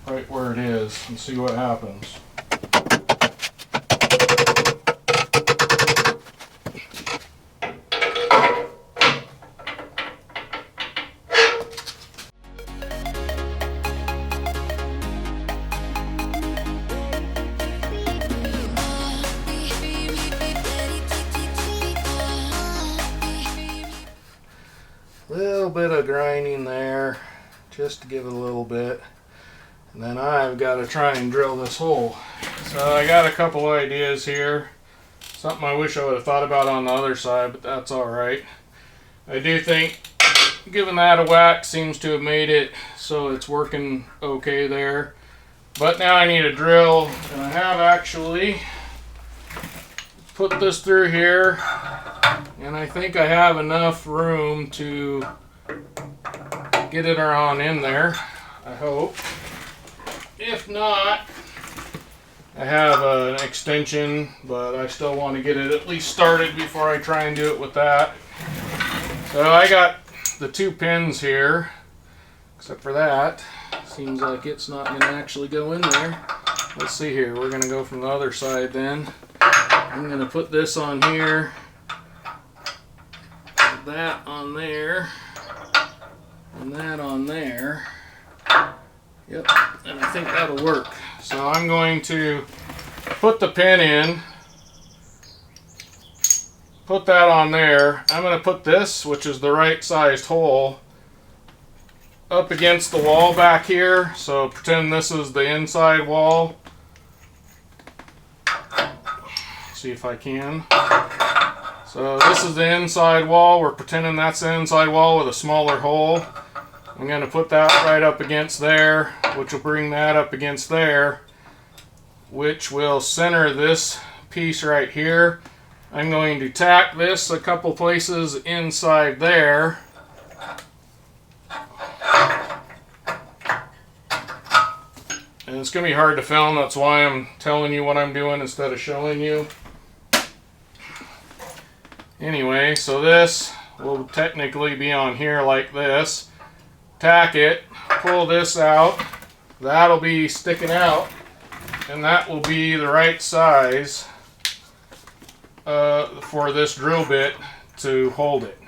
Speaker 1: right where it is and see what happens. Little bit of grinding there just to give it a little bit, and then I've got to try and drill this hole. So I got a couple ideas here, something I wish I would have thought about on the other side, but that's alright. I do think giving that a whack seems to have made it so it's working okay there, but now I need a drill, and I have actually put this through here. And I think I have enough room to get it on in there, I hope. If not, I have an extension, but I still want to get it at least started before I try and do it with that. So I got the 2 pins here, except for that. Seems like it's not going to actually go in there. Let's see here, we're going to go from the other side then. I'm going to put this on here. That on there, and that on there. Yep, and I think that'll work. So I'm going to put the pin in, put that on there. I'm going to put this, which is the right sized hole, up against the wall back here. So pretend this is the inside wall. See if I can. So this is the inside wall. We're pretending that's the inside wall with a smaller hole. I'm going to put that right up against there, which will bring that up against there, which will center this piece right here. I'm going to tack this a couple places inside there. And it's going to be hard to film, that's why I'm telling you what I'm doing instead of showing you. Anyway, so this will technically be on here like this. Tack it, pull this out, that'll be sticking out, and that will be the right size for this drill bit to hold it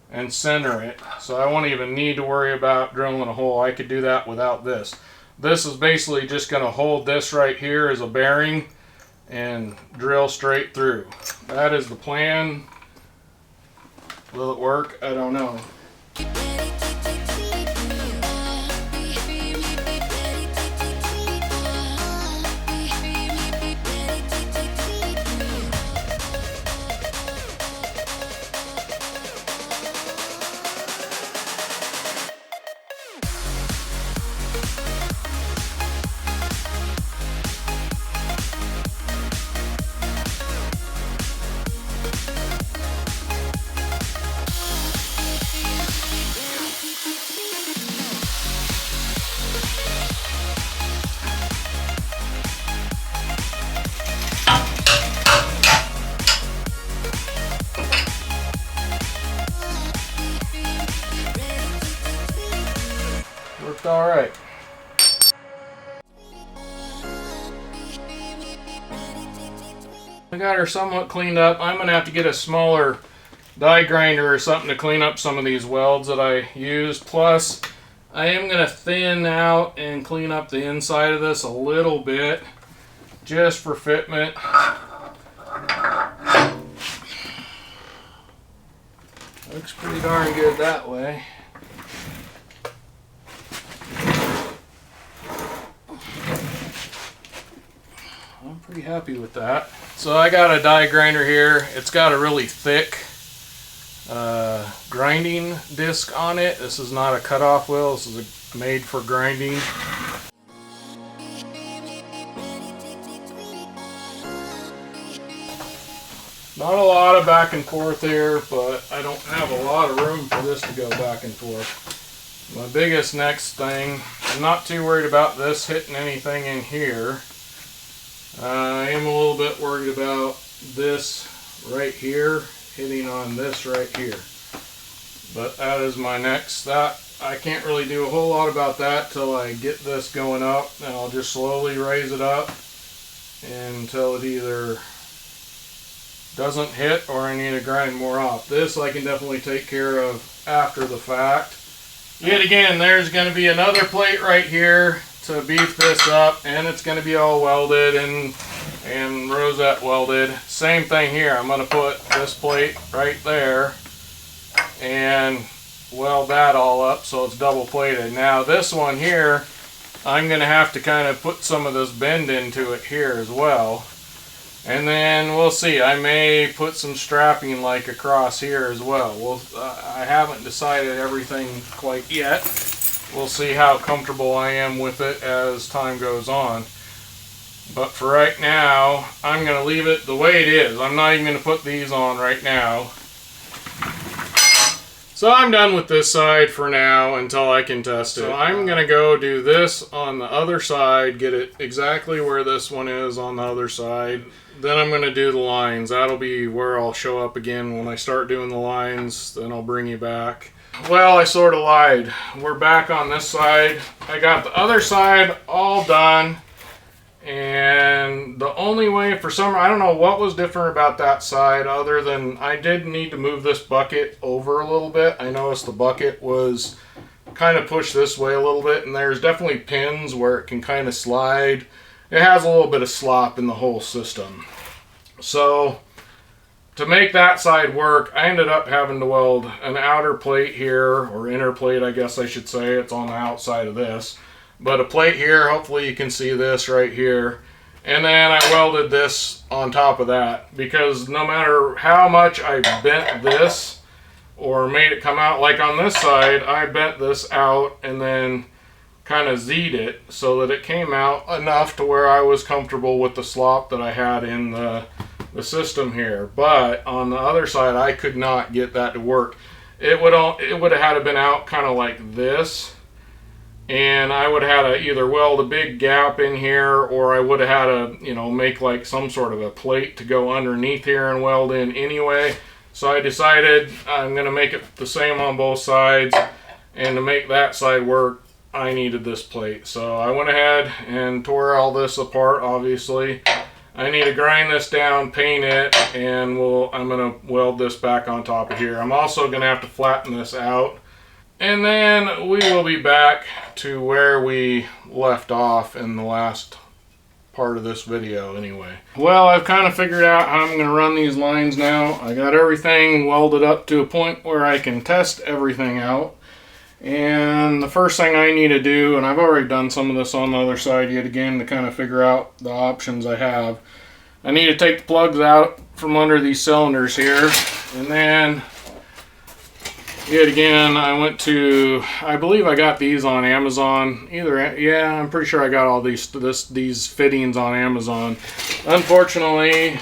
Speaker 1: and center it. So I won't even need to worry about drilling a hole. I could do that without this. This is basically just going to hold this right here as a bearing and drill straight through. That is the plan. Will it work? I don't know. I got her somewhat cleaned up. I'm going to have to get a smaller die grinder or something to clean up some of these welds that I used. Plus, I am going to thin out and clean up the inside of this a little bit just for fitment. Looks pretty darn good that way. I'm pretty happy with that. So I got a die grinder here. It's got a really thick grinding disc on it. This is not a cutoff wheel. This is made for grinding. Not a lot of back and forth here, but I don't have a lot of room for this to go back and forth. My biggest next thing, I'm not too worried about this hitting anything in here. I am a little bit worried about this right here hitting on this right here. But that is my next. That I can't really do a whole lot about that till I get this going up, and I'll just slowly raise it up until it either doesn't hit or I need to grind more off. This I can definitely take care of after the fact. Yet again, there's going to be another plate right here to beef this up, and it's going to be all welded and rosette welded. Same thing here. I'm going to put this plate right there and weld that all up so it's double plated. Now this one here, I'm going to have to kind of put some of this bend into it here as well. And then we'll see. I may put some strapping like across here as well. I haven't decided everything quite yet. We'll see how comfortable I am with it as time goes on. But for right now, I'm going to leave it the way it is. I'm not even going to put these on right now. So I'm done with this side for now until I can test it. So I'm going to go do this on the other side, get it exactly where this one is on the other side. Then I'm going to do the lines. That'll be where I'll show up again when I start doing the lines. Then I'll bring you back. Well, I sort of lied. We're back on this side. I got the other side all done. And the only way, for some, I don't know what was different about that side other than I did need to move this bucket over a little bit. I noticed the bucket was kind of pushed this way a little bit, and there's definitely pins where it can kind of slide. It has a little bit of slop in the whole system. So to make that side work, I ended up having to weld an outer plate here, or inner plate I guess I should say. It's on the outside of this. But a plate here, hopefully you can see this right here. And then I welded this on top of that, because no matter how much I bent this or made it come out, like on this side, I bent this out and then kind of Z'd it so that it came out enough to where I was comfortable with the slop that I had in the system here. But on the other side, I could not get that to work. It would have had to been out kind of like this, and I would have had to either weld a big gap in here, or I would have had to, you know, make like some sort of a plate to go underneath here and weld in anyway. So I decided I'm going to make it the same on both sides, and to make that side work, I needed this plate. So I went ahead and tore all this apart, obviously. I need to grind this down, paint it, and I'm going to weld this back on top of here. I'm also going to have to flatten this out. And then we will be back to where we left off in the last part of this video anyway. Well, I've kind of figured out how I'm going to run these lines now. I got everything welded up to a point where I can test everything out. And the first thing I need to do, and I've already done some of this on the other side yet again to kind of figure out the options I have. I need to take the plugs out from under these cylinders here, and then yet again, I went to, I believe I got these on Amazon. Yeah, I'm pretty sure I got all these fittings on Amazon. Unfortunately,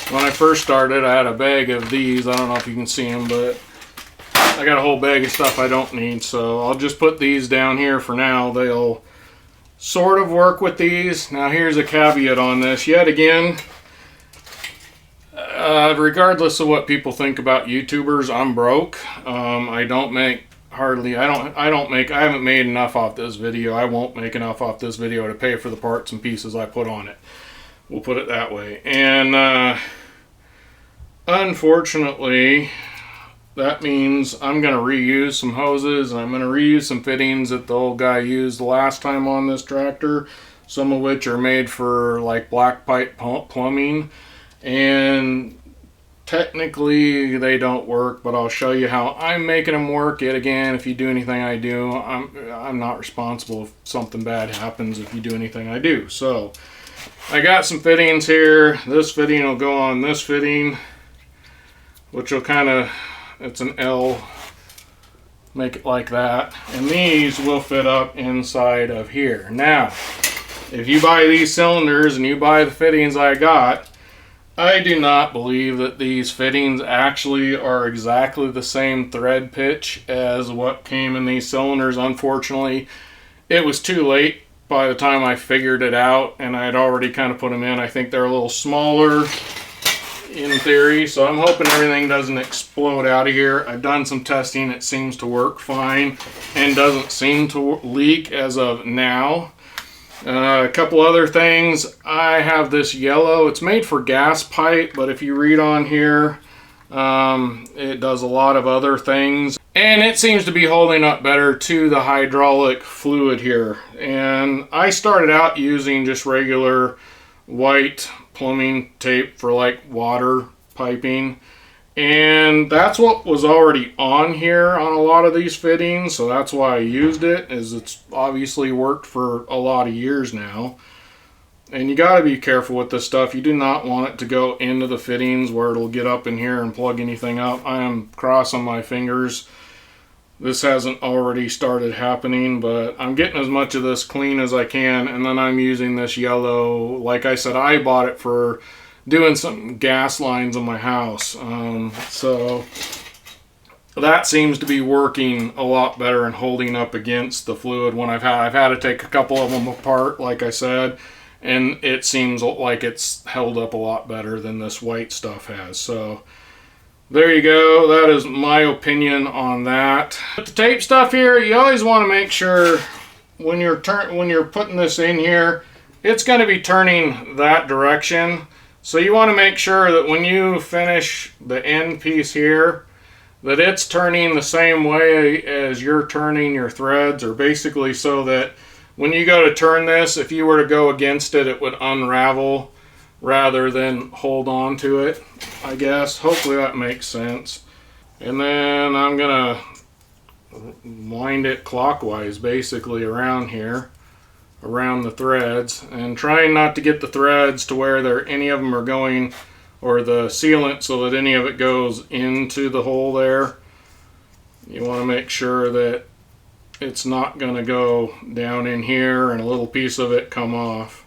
Speaker 1: when I first started, I had a bag of these. I don't know if you can see them, but I got a whole bag of stuff I don't need. So I'll just put these down here for now. They'll sort of work with these. Now here's a caveat on this. Yet again, regardless of what people think about YouTubers, I'm broke. I don't make hardly, I haven't made enough off this video. I won't make enough off this video to pay for the parts and pieces I put on it. We'll put it that way. And unfortunately, that means I'm going to reuse some hoses, and I'm going to reuse some fittings that the old guy used the last time on this tractor, some of which are made for like black pipe plumbing, and technically they don't work, but I'll show you how I'm making them work. Yet again, if you do anything I do, I'm not responsible if something bad happens if you do anything I do. So I got some fittings here. This fitting will go on this fitting, which will kind of, it's an L, make it like that, and these will fit up inside of here. Now, if you buy these cylinders and you buy the fittings I got, I do not believe that these fittings actually are exactly the same thread pitch as what came in these cylinders. Unfortunately, it was too late by the time I figured it out, and I had already kind of put them in. I think they're a little smaller in theory, so I'm hoping everything doesn't explode out of here. I've done some testing. It seems to work fine and doesn't seem to leak as of now. A couple other things. I have this yellow. It's made for gas pipe, but if you read on here, it does a lot of other things. And it seems to be holding up better to the hydraulic fluid here. And I started out using just regular white plumbing tape for like water piping. And that's what was already on here on a lot of these fittings, so that's why I used it, is it's obviously worked for a lot of years now. And you got to be careful with this stuff. You do not want it to go into the fittings where it'll get up in here and plug anything up. I am crossing my fingers this hasn't already started happening, but I'm getting as much of this clean as I can, and then I'm using this yellow. Like I said, I bought it for doing some gas lines in my house, so that seems to be working a lot better and holding up against the fluid. When I've had to take a couple of them apart, like I said, and it seems like it's held up a lot better than this white stuff has. So there you go. That is my opinion on that. With the tape stuff here, you always want to make sure when you're putting this in here, it's going to be turning that direction. So you want to make sure that when you finish the end piece here, that it's turning the same way as you're turning your threads, or basically so that when you go to turn this, if you were to go against it, it would unravel rather than hold on to it, I guess. Hopefully that makes sense. And then I'm going to wind it clockwise basically around here, around the threads, and trying not to get the threads to where any of them are going, or the sealant, so that any of it goes into the hole there. You want to make sure that it's not going to go down in here and a little piece of it come off.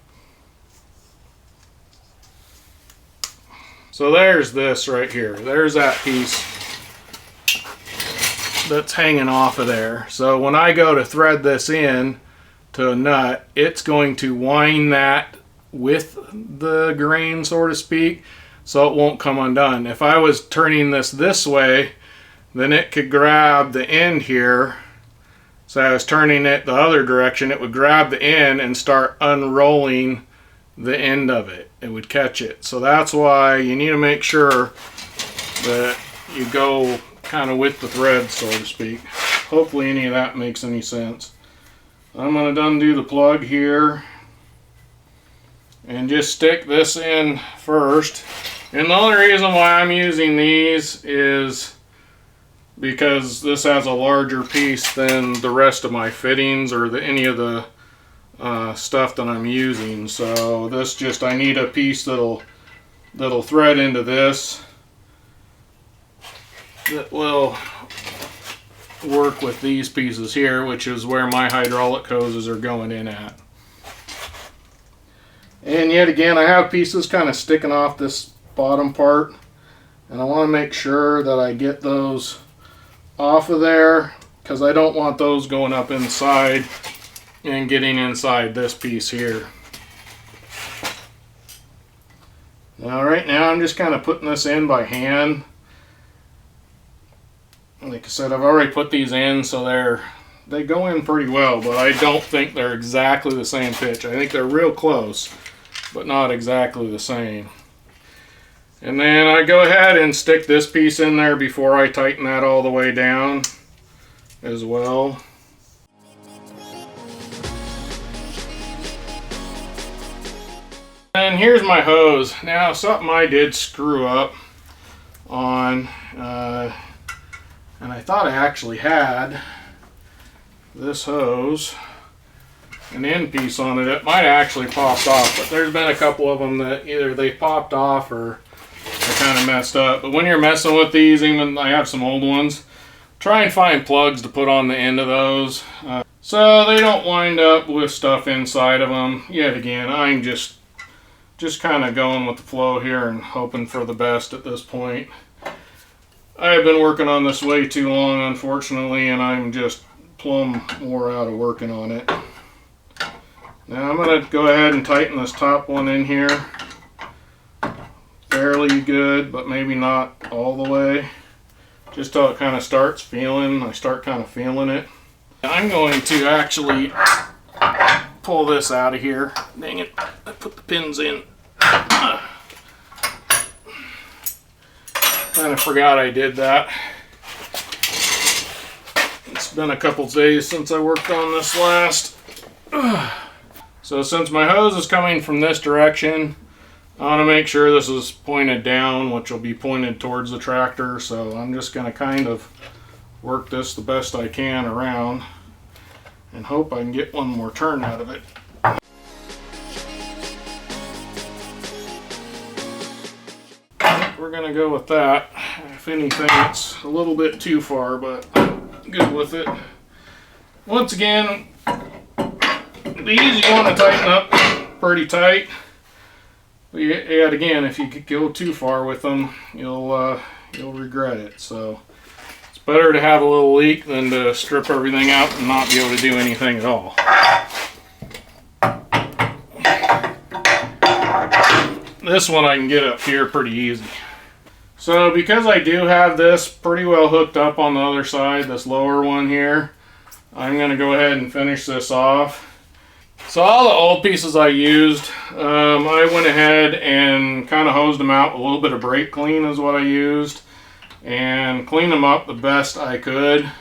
Speaker 1: So there's this right here. There's that piece that's hanging off of there. So when I go to thread this in to a nut, it's going to wind that with the grain, so to speak, so it won't come undone. If I was turning this way, then it could grab the end here. So I was turning it the other direction, it would grab the end and start unrolling the end of it. It would catch it. So that's why you need to make sure that you go kind of with the thread, so to speak. Hopefully any of that makes any sense. I'm going to undo the plug here and just stick this in first. And the only reason why I'm using these is because this has a larger piece than the rest of my fittings or any of the stuff that I'm using. So this just, I need a piece that'll thread into this that will work with these pieces here, which is where my hydraulic hoses are going in at. And yet again, I have pieces kind of sticking off this bottom part, and I want to make sure that I get those off of there, because I don't want those going up inside and getting inside this piece here. Now right now I'm just kind of putting this in by hand. Like I said, I've already put these in, so they go in pretty well, but I don't think they're exactly the same pitch. I think they're real close, but not exactly the same. And then I go ahead and stick this piece in there before I tighten that all the way down as well. And here's my hose. Now, something I did screw up on, and I thought I actually had this hose, an end piece on it. It might have actually popped off, but there's been a couple of them that either they popped off or they're kind of messed up. But when you're messing with these, even I have some old ones, try and find plugs to put on the end of those so they don't wind up with stuff inside of them. Yet again, I'm just kind of going with the flow here and hoping for the best at this point. I have been working on this way too long, unfortunately, and I'm just plumb wore out of working on it. Now I'm going to go ahead and tighten this top one in here. Fairly good, but maybe not all the way. Just till it kind of starts feeling, I start kind of feeling it. I'm going to actually pull this out of here. Dang it, I put the pins in. Kind of forgot I did that. It's been a couple days since I worked on this last. So since my hose is coming from this direction, I want to make sure this is pointed down, which will be pointed towards the tractor. So I'm just going to kind of work this the best I can around and hope I can get one more turn out of it. We're going to go with that. If anything, it's a little bit too far, but I'm good with it. Once again, these you want to tighten up pretty tight. But yet again, if you go too far with them, you'll regret it. So it's better to have a little leak than to strip everything out and not be able to do anything at all. This one I can get up here pretty easy. So because I do have this pretty well hooked up on the other side, this lower one here, I'm going to go ahead and finish this off. So all the old pieces I used, I went ahead and kind of hosed them out. A little bit of brake clean is what I used, and cleaned them up the best I could.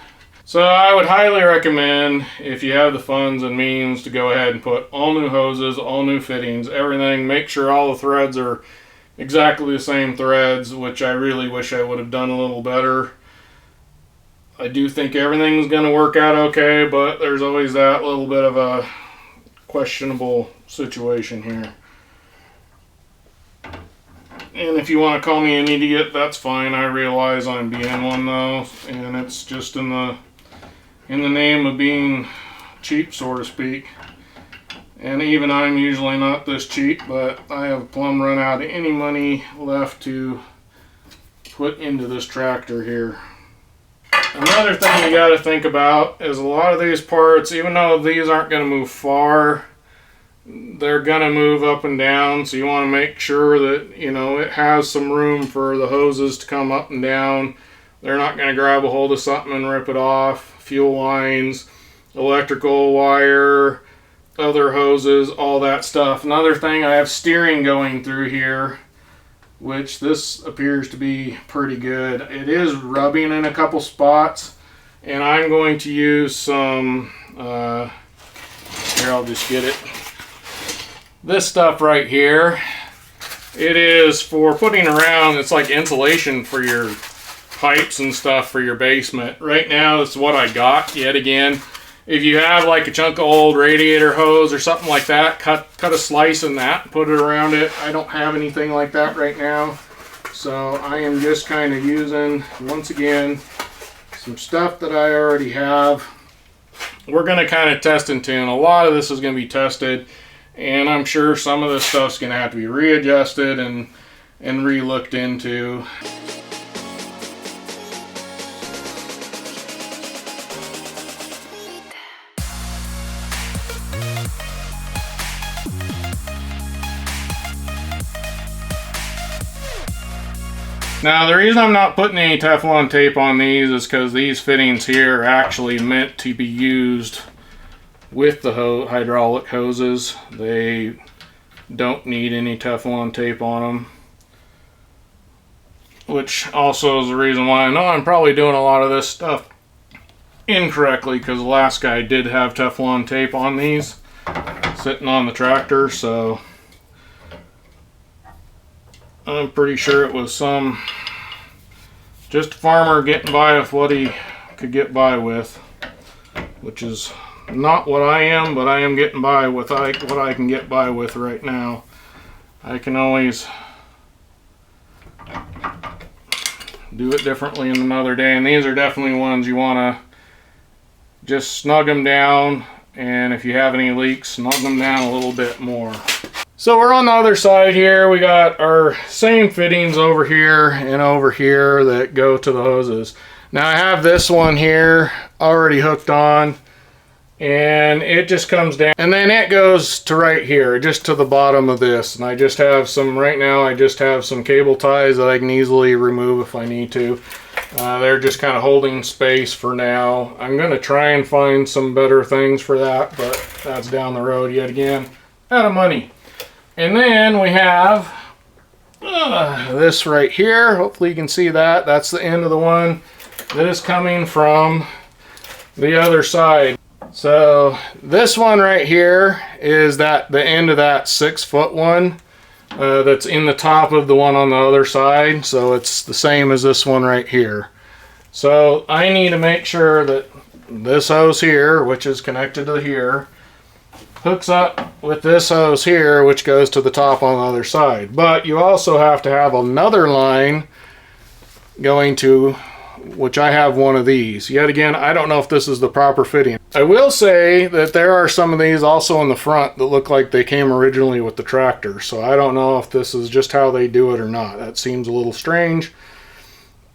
Speaker 1: So I would highly recommend, if you have the funds and means, to go ahead and put all new hoses, all new fittings, everything. Make sure all the threads are exactly the same threads, which I really wish I would have done a little better. I do think everything's going to work out okay, but there's always that little bit of a questionable situation here. And if you want to call me an idiot, that's fine. I realize I'm being one though, and it's just in the name of being cheap, so to speak. And even I'm usually not this cheap, but I have plumb run out of any money left to put into this tractor here. Another thing you got to think about is a lot of these parts, even though these aren't going to move far, they're going to move up and down. So you want to make sure that, you know, it has some room for the hoses to come up and down. They're not going to grab a hold of something and rip it off. Fuel lines, electrical wire, other hoses, all that stuff. Another thing, I have steering going through here, which this appears to be pretty good. It is rubbing in a couple spots, and I'm going to use some, here, I'll just get it. This stuff right here, it is for putting around, it's like insulation for your pipes and stuff for your basement. Right now, it's what I got. Yet again, if you have like a chunk of old radiator hose or something like that, cut a slice in that and put it around it. I don't have anything like that right now, so I am just kind of using, once again, some stuff that I already have. We're going to kind of test and tune. A lot of this is going to be tested, and I'm sure some of this stuff's going to have to be readjusted and re-looked into. Now the reason I'm not putting any Teflon tape on these is because these fittings here are actually meant to be used with the hydraulic hoses. They don't need any Teflon tape on them, which also is the reason why I know I'm probably doing a lot of this stuff incorrectly, because the last guy did have Teflon tape on these sitting on the tractor, so I'm pretty sure it was just a farmer getting by with what he could get by with, which is not what I am, but I am getting by with what I can get by with right now. I can always do it differently in another day, and these are definitely ones you want to just snug them down, and if you have any leaks, snug them down a little bit more. So we're on the other side here. We got our same fittings over here and over here that go to the hoses. Now I have this one here already hooked on, and it just comes down, and then it goes to right here, just to the bottom of this. And I just have some, right now I just have some cable ties that I can easily remove if I need to. They're just kind of holding space for now. I'm going to try and find some better things for that, but that's down the road yet again, out of money. And then we have this right here. Hopefully you can see that. That's the end of the one that is coming from the other side. So this one right here is the end of that 6-foot one that's in the top of the one on the other side. So it's the same as this one right here. So I need to make sure that this hose here, which is connected to here, hooks up with this hose here, which goes to the top on the other side. But you also have to have another line going to, which I have one of these. Yet again, I don't know if this is the proper fitting. I will say that there are some of these also in the front that look like they came originally with the tractor. So I don't know if this is just how they do it or not. That seems a little strange.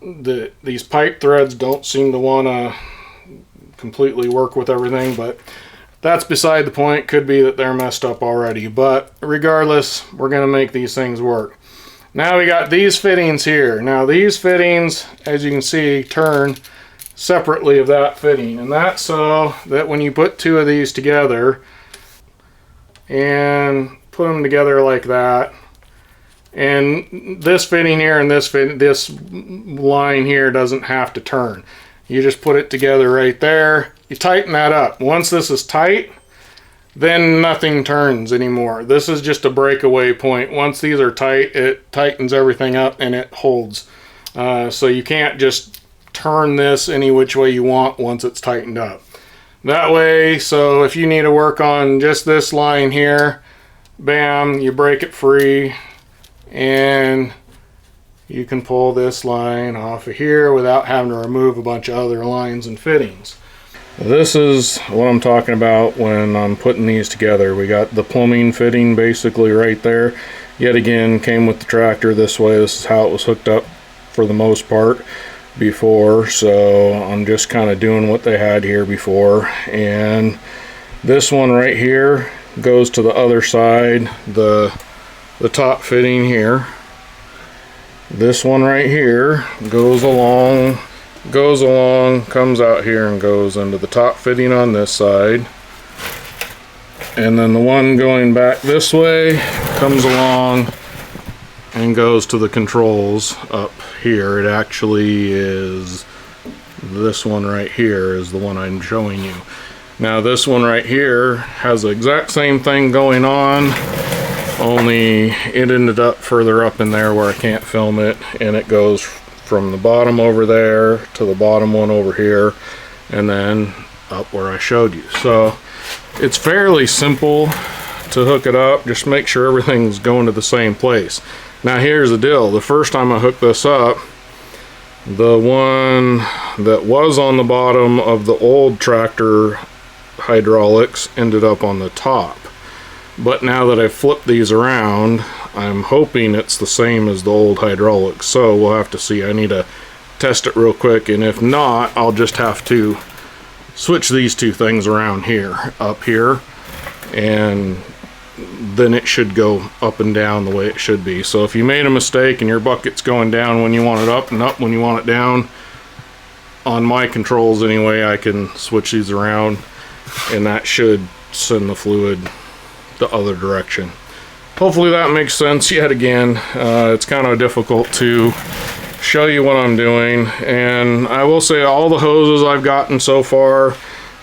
Speaker 1: These pipe threads don't seem to want to completely work with everything, but that's beside the point. Could be that they're messed up already, but regardless, we're going to make these things work. Now we got these fittings here. Now these fittings, as you can see, turn separately of that fitting, and that's so that when you put two of these together and put them together like that, and this fitting here and this line here doesn't have to turn. You just put it together right there. You tighten that up. Once this is tight, then nothing turns anymore. This is just a breakaway point. Once these are tight, it tightens everything up and it holds. So you can't just turn this any which way you want once it's tightened up. That way, so if you need to work on just this line here, bam, you break it free, and you can pull this line off of here without having to remove a bunch of other lines and fittings. This is what I'm talking about when I'm putting these together. We got the plumbing fitting basically right there. Yet again, came with the tractor this way. This is how it was hooked up for the most part before. So I'm just kind of doing what they had here before. And this one right here goes to the other side, the top fitting here. This one right here goes along, comes out here and goes into the top fitting on this side. And then the one going back this way comes along and goes to the controls up here. It actually is this one right here is the one I'm showing you. Now this one right here has the exact same thing going on, only it ended up further up in there where I can't film it, and it goes from the bottom over there to the bottom one over here, and then up where I showed you. So it's fairly simple to hook it up. Just make sure everything's going to the same place. Now here's the deal. The first time I hooked this up, the one that was on the bottom of the old tractor hydraulics ended up on the top. But now that I've flipped these around, I'm hoping it's the same as the old hydraulics. So we'll have to see. I need to test it real quick, and if not, I'll just have to switch these two things around here, up here, and then it should go up and down the way it should be. So if you made a mistake and your bucket's going down when you want it up and up when you want it down, on my controls anyway, I can switch these around, and that should send the fluid the other direction. hopefully that makes sense yet again. It's kind of difficult to show you what I'm doing, and I will say all the hoses I've gotten so far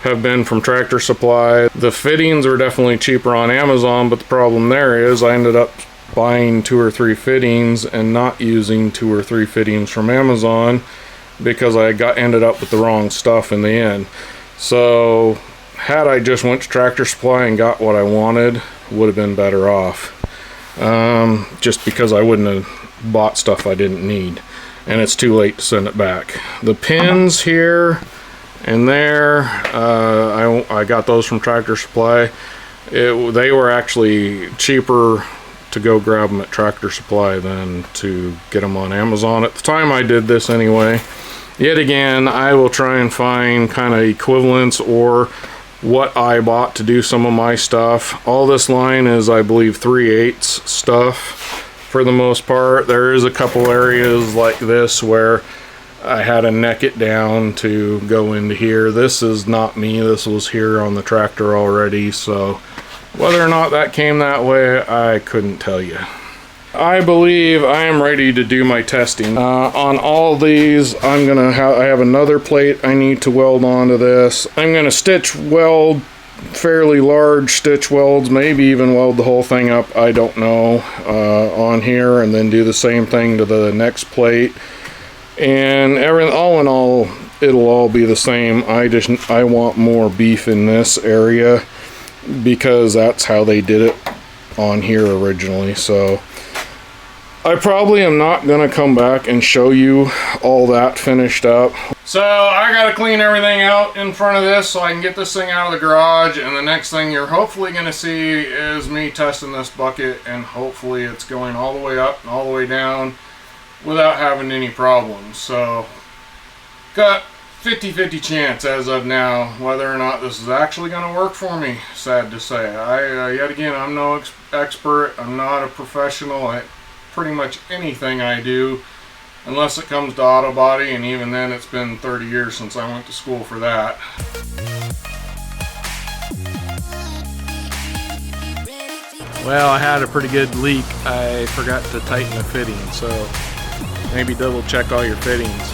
Speaker 1: have been from Tractor Supply. The fittings are definitely cheaper on Amazon, but the problem there is I ended up buying 2 or 3 fittings and not using 2 or 3 fittings from Amazon because I ended up with the wrong stuff in the end. So had I just went to Tractor Supply and got what I wanted, would have been better off. Just because I wouldn't have bought stuff I didn't need, and it's too late to send it back. The pins here and there, I got those from Tractor Supply. They were actually cheaper to go grab them at Tractor Supply than to get them on Amazon. At the time I did this anyway. Yet again, I will try and find kind of equivalents or what I bought to do some of my stuff. All this line is, I believe, 3/8 stuff for the most part. There is a couple areas like this where I had to neck it down to go into here. This is not me, this was here on the tractor already, so whether or not that came that way, I couldn't tell you. I believe I am ready to do my testing. On all these, I have another plate I need to weld onto this. I'm gonna stitch weld fairly large stitch welds, maybe even weld the whole thing up, I don't know, on here, and then do the same thing to the next plate. And all in all, it'll all be the same. I want more beef in this area because that's how they did it on here originally. So I probably am not gonna come back and show you all that finished up. So I gotta clean everything out in front of this so I can get this thing out of the garage, and the next thing you're hopefully gonna see is me testing this bucket, and hopefully it's going all the way up and all the way down without having any problems. So got 50-50 chance as of now whether or not this is actually going to work for me. Sad to say. Yet again, I'm no expert. I'm not a professional at pretty much anything I do unless it comes to auto body, and even then it's been 30 years since I went to school for that. Well, I had a pretty good leak. I forgot to tighten the fitting, so maybe double check all your fittings.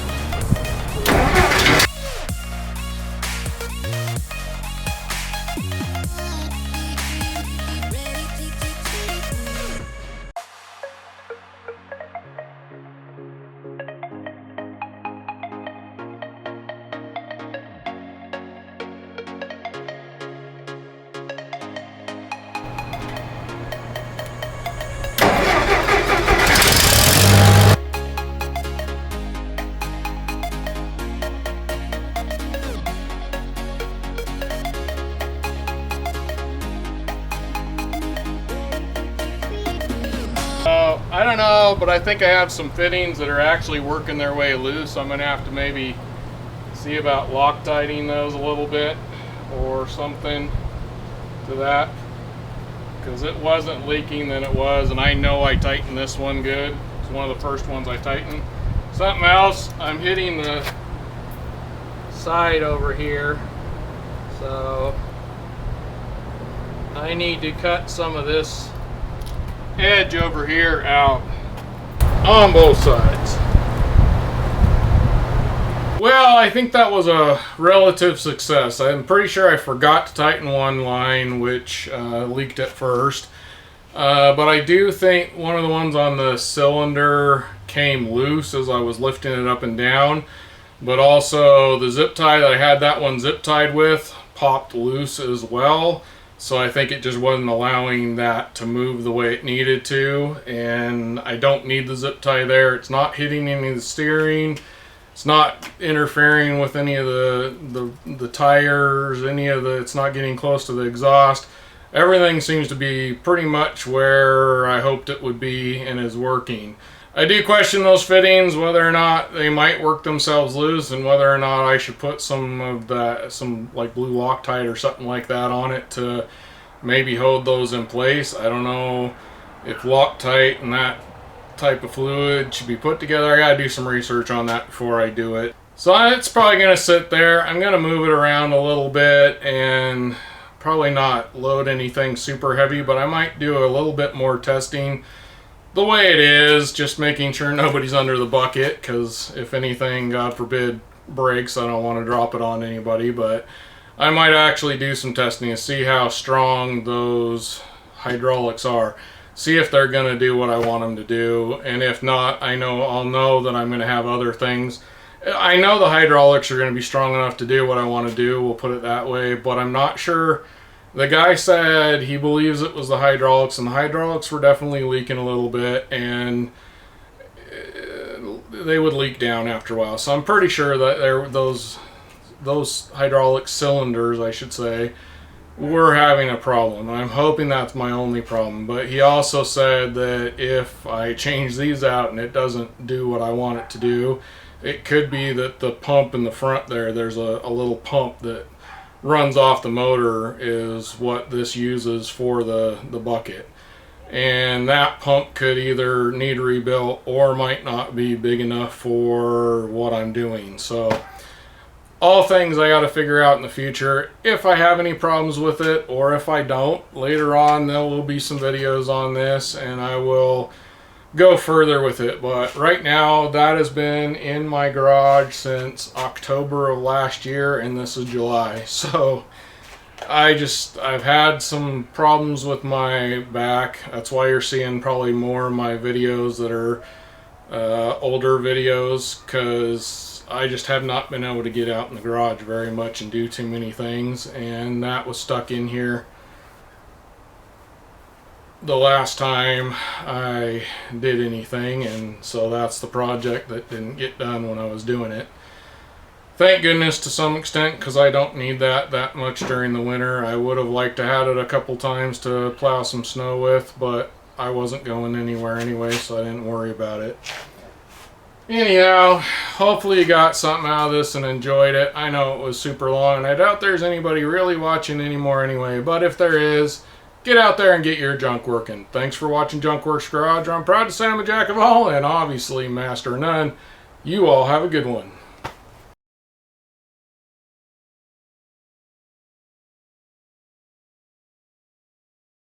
Speaker 1: I don't know, but I think I have some fittings that are actually working their way loose. I'm going to have to maybe see about Loctiting those a little bit or something to that, because it wasn't leaking, then it was, and I know I tightened this one good. It's one of the first ones I tightened. Something else, I'm hitting the side over here, so I need to cut some of this edge over here out on both sides. Well, I think that was a relative success. I'm pretty sure I forgot to tighten one line, which leaked at first, but I do think one of the ones on the cylinder came loose as I was lifting it up and down, but also the zip tie that I had that one zip tied with popped loose as well. So I think it just wasn't allowing that to move the way it needed to, and I don't need the zip tie there. It's not hitting any of the steering. It's not interfering with any of the tires, it's not getting close to the exhaust. Everything seems to be pretty much where I hoped it would be and is working. I do question those fittings, whether or not they might work themselves loose, and whether or not I should put some like blue Loctite or something like that on it to maybe hold those in place. I don't know if Loctite and that type of fluid should be put together. I gotta do some research on that before I do it. So it's probably gonna sit there. I'm gonna move it around a little bit and probably not load anything super heavy, but I might do a little bit more testing the way it is, just making sure nobody's under the bucket, because if anything, God forbid, breaks, I don't want to drop it on anybody. But I might actually do some testing to see how strong those hydraulics are, see if they're going to do what I want them to do, and if not, I'll know that I'm going to have other things. I know the hydraulics are going to be strong enough to do what I want to do, we'll put it that way, but I'm not sure. The guy said he believes it was the hydraulics, and the hydraulics were definitely leaking a little bit, and they would leak down after a while. So I'm pretty sure that those hydraulic cylinders, I should say, were having a problem. I'm hoping that's my only problem. But he also said that if I change these out and it doesn't do what I want it to do, it could be that the pump in the front there's a little pump that runs off the motor, is what this uses for the bucket, and that pump could either need rebuilt or might not be big enough for what I'm doing. So all things I got to figure out in the future. If I have any problems with it, or if I don't, later on there will be some videos on this and I will go further with it. But right now, that has been in my garage since October of last year, and this is July. So I've had some problems with my back. That's why you're seeing probably more of my videos that are older videos, because I just have not been able to get out in the garage very much and do too many things, and that was stuck in here the last time I did anything, and so that's the project that didn't get done when I was doing it. Thank goodness to some extent, because I don't need that much during the winter. I would have liked to have it a couple times to plow some snow with, but I wasn't going anywhere anyway, so I didn't worry about it. Anyhow, hopefully you got something out of this and enjoyed it. I know it was super long, and I doubt there's anybody really watching anymore anyway, but if there is, get out there and get your junk working. Thanks for watching Junk Works Garage. I'm proud to say I'm a jack of all and obviously master of none. You all have a good one.